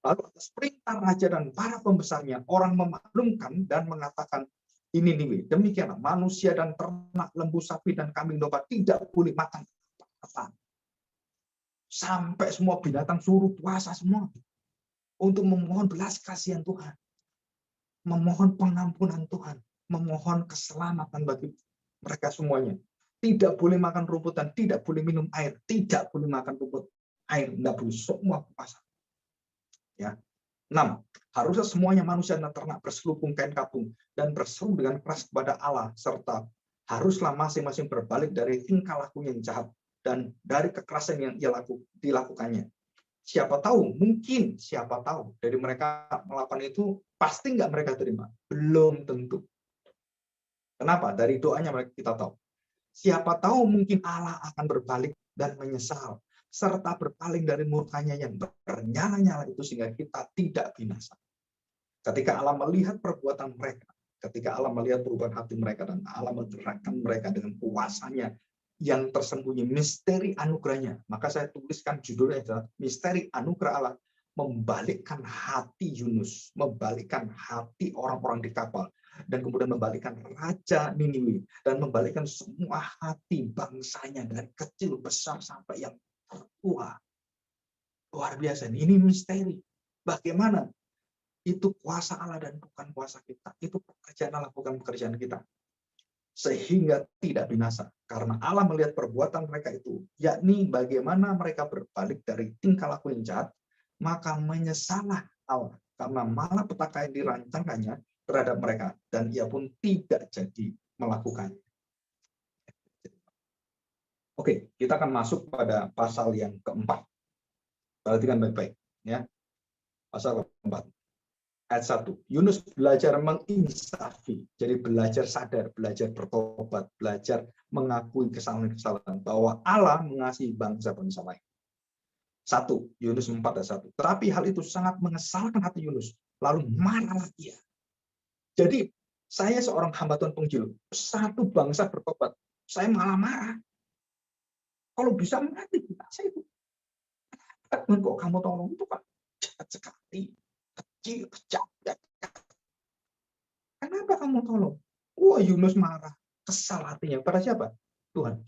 Lalu atas perintah raja dan para pembesarnya, orang memaklumkan dan mengatakan, ini Niniwe, demikianlah manusia dan ternak, lembu, sapi, dan kambing domba tidak boleh makan apa-apa. Sampai semua binatang suruh puasa semua. Untuk memohon belas kasihan Tuhan. Memohon pengampunan Tuhan. Memohon keselamatan bagi mereka semuanya. Tidak boleh makan rumput dan tidak boleh minum air. Tidak boleh makan rumput, air, tidak boleh, semua puasa. Ya. 6. Harusnya semuanya manusia dan ternak berselubung kain kafung dan berseru dengan keras kepada Allah, serta haruslah masing-masing berbalik dari tingkah laku yang jahat dan dari kekerasan yang dilakukannya. Siapa tahu dari mereka melakukan itu, pasti nggak mereka terima. Belum tentu. Kenapa? Dari doanya mereka kita tahu. Siapa tahu mungkin Allah akan berbalik dan menyesal, serta berpaling dari murkanya yang bernyala-nyala itu sehingga kita tidak binasa. Ketika Allah melihat perbuatan mereka, ketika Allah melihat perubahan hati mereka, dan Allah menggerakkan mereka dengan kuasanya yang tersembunyi, misteri anugerahnya. Maka saya tuliskan judulnya adalah Misteri Anugerah Allah membalikkan hati Yunus, membalikkan hati orang-orang di kapal, dan kemudian membalikkan Raja Niniwe, dan membalikkan semua hati bangsanya dari kecil besar sampai yang tertua. Luar biasa, ini misteri. Bagaimana? Itu kuasa Allah dan bukan kuasa kita. Itu pekerjaan Allah, bukan pekerjaan kita. Sehingga tidak binasa. Karena Allah melihat perbuatan mereka itu, yakni bagaimana mereka berbalik dari tingkah laku yang jahat, maka menyesalah Allah. Karena malapetaka yang dirancangkannya terhadap mereka, dan ia pun tidak jadi melakukannya. Oke, kita akan masuk pada pasal yang keempat. Perhatikan baik-baik. Ya. Pasal keempat. Ayat 1, Yunus belajar menginsafi, jadi belajar sadar, belajar bertobat, belajar mengakui kesalahan-kesalahan, bahwa Allah mengasihi bangsa-bangsa lain. 1, Yunus 4 ayat 1. Tetapi hal itu sangat mengesalkan hati Yunus, lalu marahlah ia. Jadi, saya seorang hamba Tuhan penginjil, satu bangsa bertobat, saya malah marah. Kalau bisa mati, saya itu. Kok kamu tolong itu Pak? Jahat sekali. Kecil, kejam. Kenapa kamu tolong? Wah, Yunus marah, kesal hatinya. Pada siapa? Tuhan.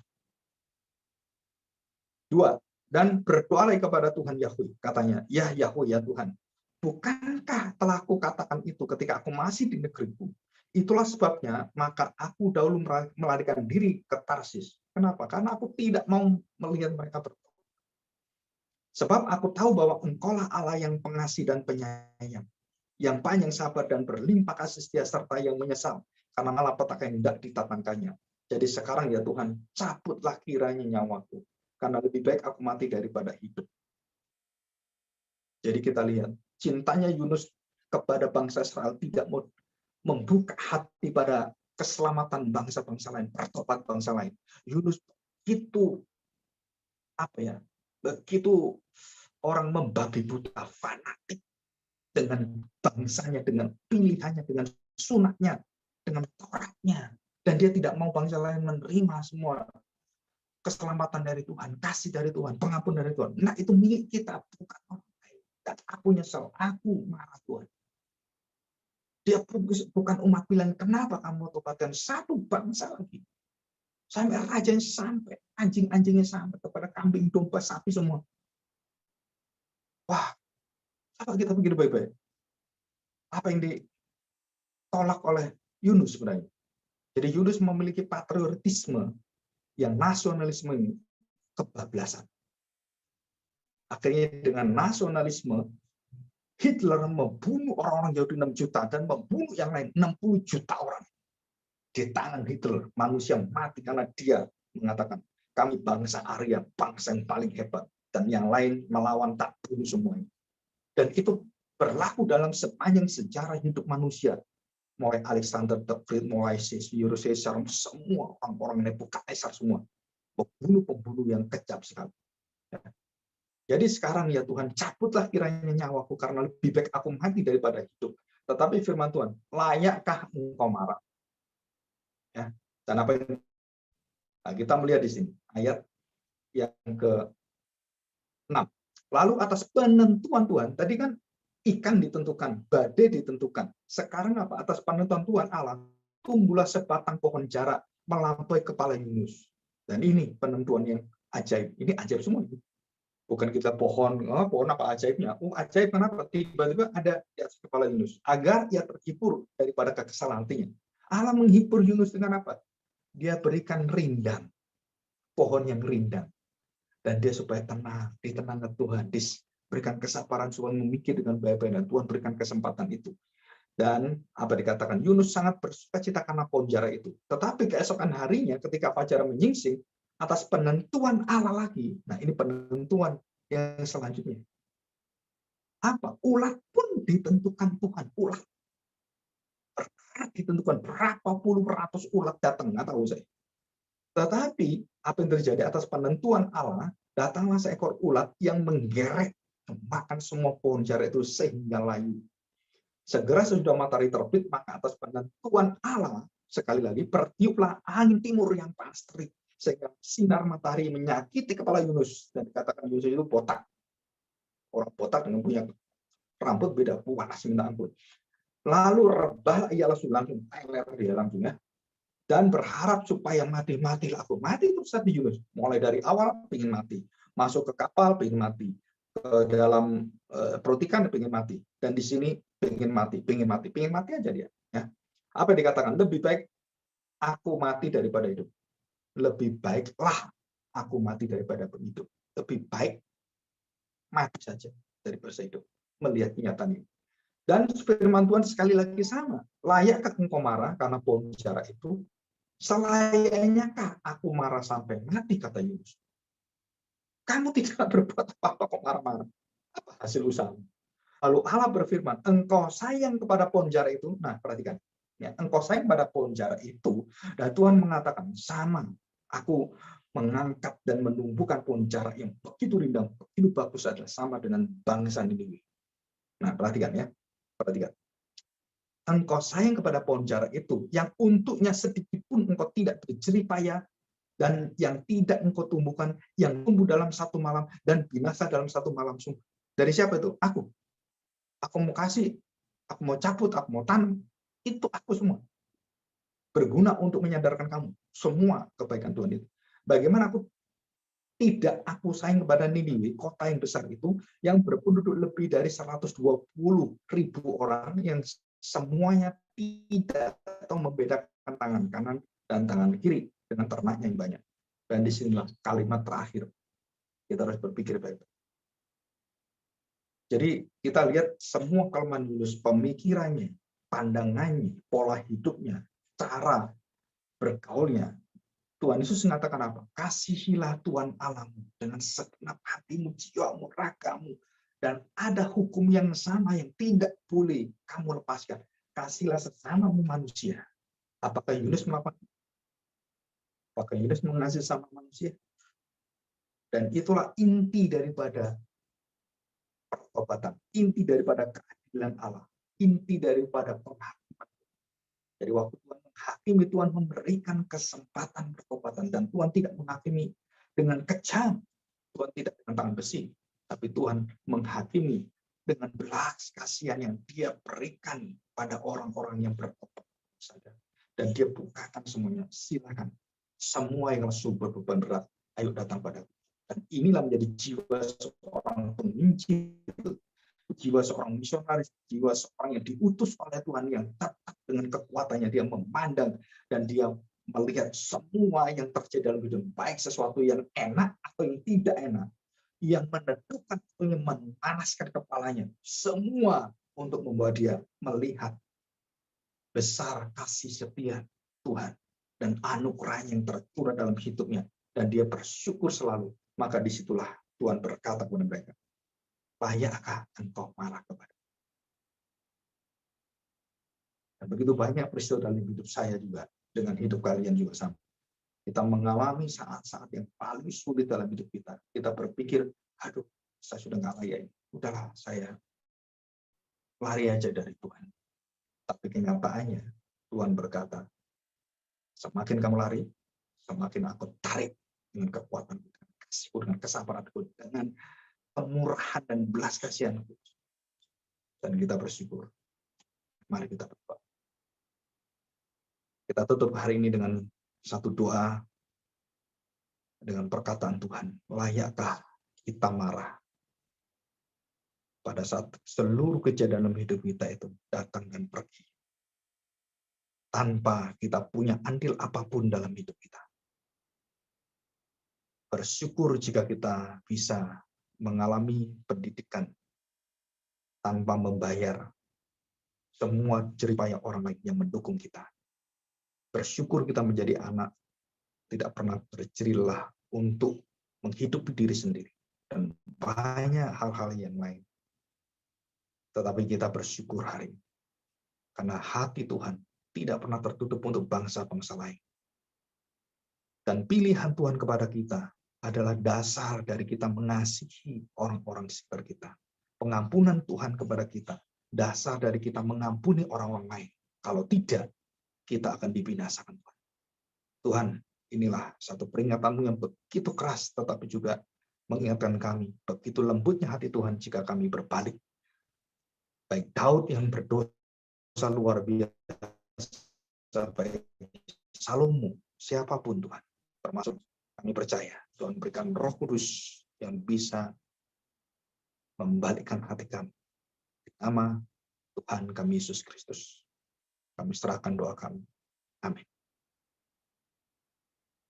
2. Dan berdoa kepada Tuhan Yahweh. Katanya, ya Yahweh, ya Tuhan. Bukankah telah aku katakan itu ketika aku masih di negeriku? Itulah sebabnya, maka aku dahulu melarikan diri ke Tarsis. Kenapa? Karena aku tidak mau melihat mereka bertobat. Sebab aku tahu bahwa Engkaulah Allah yang pengasih dan penyayang, yang panjang sabar dan berlimpah kasih setia, serta yang menyesal karena malapetaka yang tidak ditatangkannya. Jadi sekarang ya Tuhan, cabutlah kiranya nyawaku, karena lebih baik aku mati daripada hidup. Jadi kita lihat, cintanya Yunus kepada bangsa Israel tidak mau membuka hati pada keselamatan bangsa-bangsa lain, pertobat bangsa lain. Yunus begitu begitu orang membabi buta, fanatik dengan bangsanya, dengan pilihannya, dengan sunatnya, dengan Tauratnya, dan dia tidak mau bangsa lain menerima semua keselamatan dari Tuhan, kasih dari Tuhan, pengampun dari Tuhan. Nah, itu milik kita, bukan orang lain. Dan aku nyesel, aku marah Tuhan. Dia bukan umat pilihan. Kenapa kamu tobatkan satu bangsa lagi? Sampai rajanya, sampai anjing-anjingnya, sampai kepada kambing, domba, sapi semua. Wah, apa kita pikir baik-baik? Apa yang ditolak oleh Yunus sebenarnya? Jadi Yunus memiliki patriotisme yang nasionalisme ini kebablasan. Akhirnya dengan nasionalisme, Hitler membunuh orang-orang Yahudi 6 juta dan membunuh yang lain 60 juta orang. Di tangan Hitler, manusia mati karena dia mengatakan, kami bangsa Arya, bangsa yang paling hebat. Dan yang lain melawan, tak bunuh semuanya. Dan itu berlaku dalam sepanjang sejarah hidup manusia. Mulai Alexander the Great, mulai Julius Caesar, semua orang-orang Nebukadnezar semua. Pembunuh-pembunuh yang kejam sekali. Jadi sekarang ya Tuhan, cabutlah kiranya nyawaku, karena lebih baik aku mati daripada hidup. Tetapi firman Tuhan, layakkah engkau marah? Ya, dan apa yang kita melihat di sini ayat yang ke-6. Lalu atas penentuan Tuhan, tadi kan ikan ditentukan, badai ditentukan. Sekarang apa? Atas penentuan Tuhan Allah, tumbuhlah sebatang pohon jarak melampaui kepala Yunus. Dan ini penentuan yang ajaib. Ini ajaib semua. Bukan kita pohon apa ajaibnya? Ajaib kenapa? Tiba-tiba ada di atas kepala Yunus. Agar ia terhibur daripada kekesalan hatinya. Allah menghibur Yunus dengan apa? Dia berikan rindang, pohon yang rindang, dan dia supaya tenang, ditenangkan Tuhan, diberikan kesabaran, Tuhan memikir dengan baik-baik, dan Tuhan berikan kesempatan itu. Dan apa dikatakan, Yunus sangat bersukacita karena pohon jarak itu. Tetapi keesokan harinya, ketika fajar menyingsing, atas penentuan Allah lagi. Nah, ini penentuan yang selanjutnya. Apa? Ulat pun ditentukan Tuhan. Ulat ditentukan berapa puluh ratus ulat datang, nggak tahu saya. Tetapi apa yang terjadi atas penentuan Allah, datanglah seekor ulat yang menggerek makan semua pohon jara itu sehingga layu. Segera sesudah matahari terbit, maka atas penentuan Allah, sekali lagi, bertiuplah angin timur yang panas terik, sehingga sinar matahari menyakiti kepala Yunus. Dan dikatakan Yunus itu botak. Orang botak dengan punya rambut beda, panas minta ampun. Lalu rebah ia langsung teler dia langsung ya. Dan berharap supaya matilah aku. Mati terus di Yunus. Mulai dari awal pengen mati. Masuk ke kapal pengen mati. Ke dalam perutikan pengen mati. Dan di sini pengen mati aja dia. Ya. Apa yang dikatakan? Lebih baik aku mati daripada hidup. Lebih baiklah aku mati daripada hidup. Lebih baik mati saja daripada hidup. Melihat kenyataan ini. Dan firman Tuhan sekali lagi sama. Layakkah engkau marah karena pohon jara itu? Selayaknyakah aku marah sampai mati, kata Yunus. Kamu tidak berbuat apa-apa kok marah-marah. Apa hasil usaha? Lalu Allah berfirman, engkau sayang kepada pohon jara itu. Nah, perhatikan. Ya, engkau sayang pada pohon jara itu. Dan Tuhan mengatakan, sama. Aku mengangkat dan menumbuhkan pohon jara yang begitu rindang, begitu bagus adalah sama dengan bangsa Niniwe. Nah, perhatikan ya. Perhatikan. Engkau sayang kepada pohon jara itu, yang untuknya sedikit pun engkau tidak berjerih payah, dan yang tidak engkau tumbuhkan, yang tumbuh dalam satu malam, dan binasa dalam satu malam sungguh. Dari siapa itu? Aku. Aku mau kasih, aku mau cabut, aku mau tanam. Itu aku semua. Berguna untuk menyadarkan kamu. Semua kebaikan Tuhan itu. Bagaimana aku sayang kepada Niniwe, kota yang besar itu, yang berpenduduk lebih dari 120.000 orang, yang semuanya tidak atau membedakan tangan kanan dan tangan kiri dengan ternaknya yang banyak. Dan disinilah kalimat terakhir. Kita harus berpikir baik-baik. Jadi kita lihat semua kelemahan Yunus, pemikirannya, pandangannya, pola hidupnya, cara bergaulnya. Tuhan Yesus mengatakan apa? Kasihilah Tuhan Allahmu dengan segenap hatimu, jiwamu, ragamu. Dan ada hukum yang sama yang tidak boleh kamu lepaskan. Kasihlah sesamamu manusia. Apakah Yunus melakukan? Apakah Yunus mengasihi sama manusia? Dan itulah inti daripada pertobatan, inti daripada keadilan Allah, inti daripada penghakiman. Jadi waktu Tuhan menghakimi, Tuhan memberikan kesempatan pertobatan, dan Tuhan tidak menghakimi dengan kejam, Tuhan tidak dengan tangan besi, tapi Tuhan menghakimi dengan belas kasihan yang Dia berikan pada orang-orang yang bertobat saja. Dan Dia bukakan semuanya, silakan. Semua yang lesu berbeban berat, ayo datang padaku. Dan inilah menjadi jiwa seorang penginjil, jiwa seorang misionaris, jiwa seorang yang diutus oleh Tuhan, yang tetap dengan kekuatannya dia memandang dan dia melihat semua yang terjadi dalam hidup, baik sesuatu yang enak atau yang tidak enak, yang menentukan atau yang memanaskan kepalanya, semua untuk membawa dia melihat besar kasih setia Tuhan dan anugerah yang tercurah dalam hidupnya, dan dia bersyukur selalu. Maka disitulah Tuhan berkata kepada mereka, layakkah engkau marah kepada? Dan begitu banyak peristiwa dalam hidup saya juga, dengan hidup kalian juga sama. Kita mengalami saat-saat yang paling sulit dalam hidup kita. Kita berpikir, aduh, saya sudah nggak layak. Udahlah, saya lari aja dari Tuhan. Tapi kenyataannya, Tuhan berkata, semakin kamu lari, semakin aku tarik dengan kekuatan, dengan kasih, dengan kesabaran, dengan kemurahan dan belas kasihan. Dan kita bersyukur. Mari kita berdoa. Kita tutup hari ini dengan satu doa, dengan perkataan Tuhan. Layakkah kita marah pada saat seluruh kejadian dalam hidup kita itu datang dan pergi, tanpa kita punya andil apapun dalam hidup kita. Bersyukur jika kita bisa mengalami pendidikan tanpa membayar semua jerih payah orang lain yang mendukung kita. Bersyukur kita menjadi anak tidak pernah berjerilah untuk menghidupi diri sendiri, dan banyak hal-hal yang lain. Tetapi kita bersyukur hari ini, karena hati Tuhan tidak pernah tertutup untuk bangsa-bangsa lain. Dan pilihan Tuhan kepada kita adalah dasar dari kita mengasihi orang-orang di sekitar kita. Pengampunan Tuhan kepada kita, dasar dari kita mengampuni orang-orang lain. Kalau tidak, kita akan dibinasakan. Tuhan, inilah satu peringatan-Mu yang begitu keras, tetapi juga mengingatkan kami, begitu lembutnya hati Tuhan jika kami berbalik. Baik Daud yang berdosa luar biasa, baik Salomo, siapapun Tuhan, termasuk kami percaya Tuhan berikan Roh Kudus yang bisa membalikkan hati kami. Di nama Tuhan kami Yesus Kristus, kami serahkan doa kami. Amin.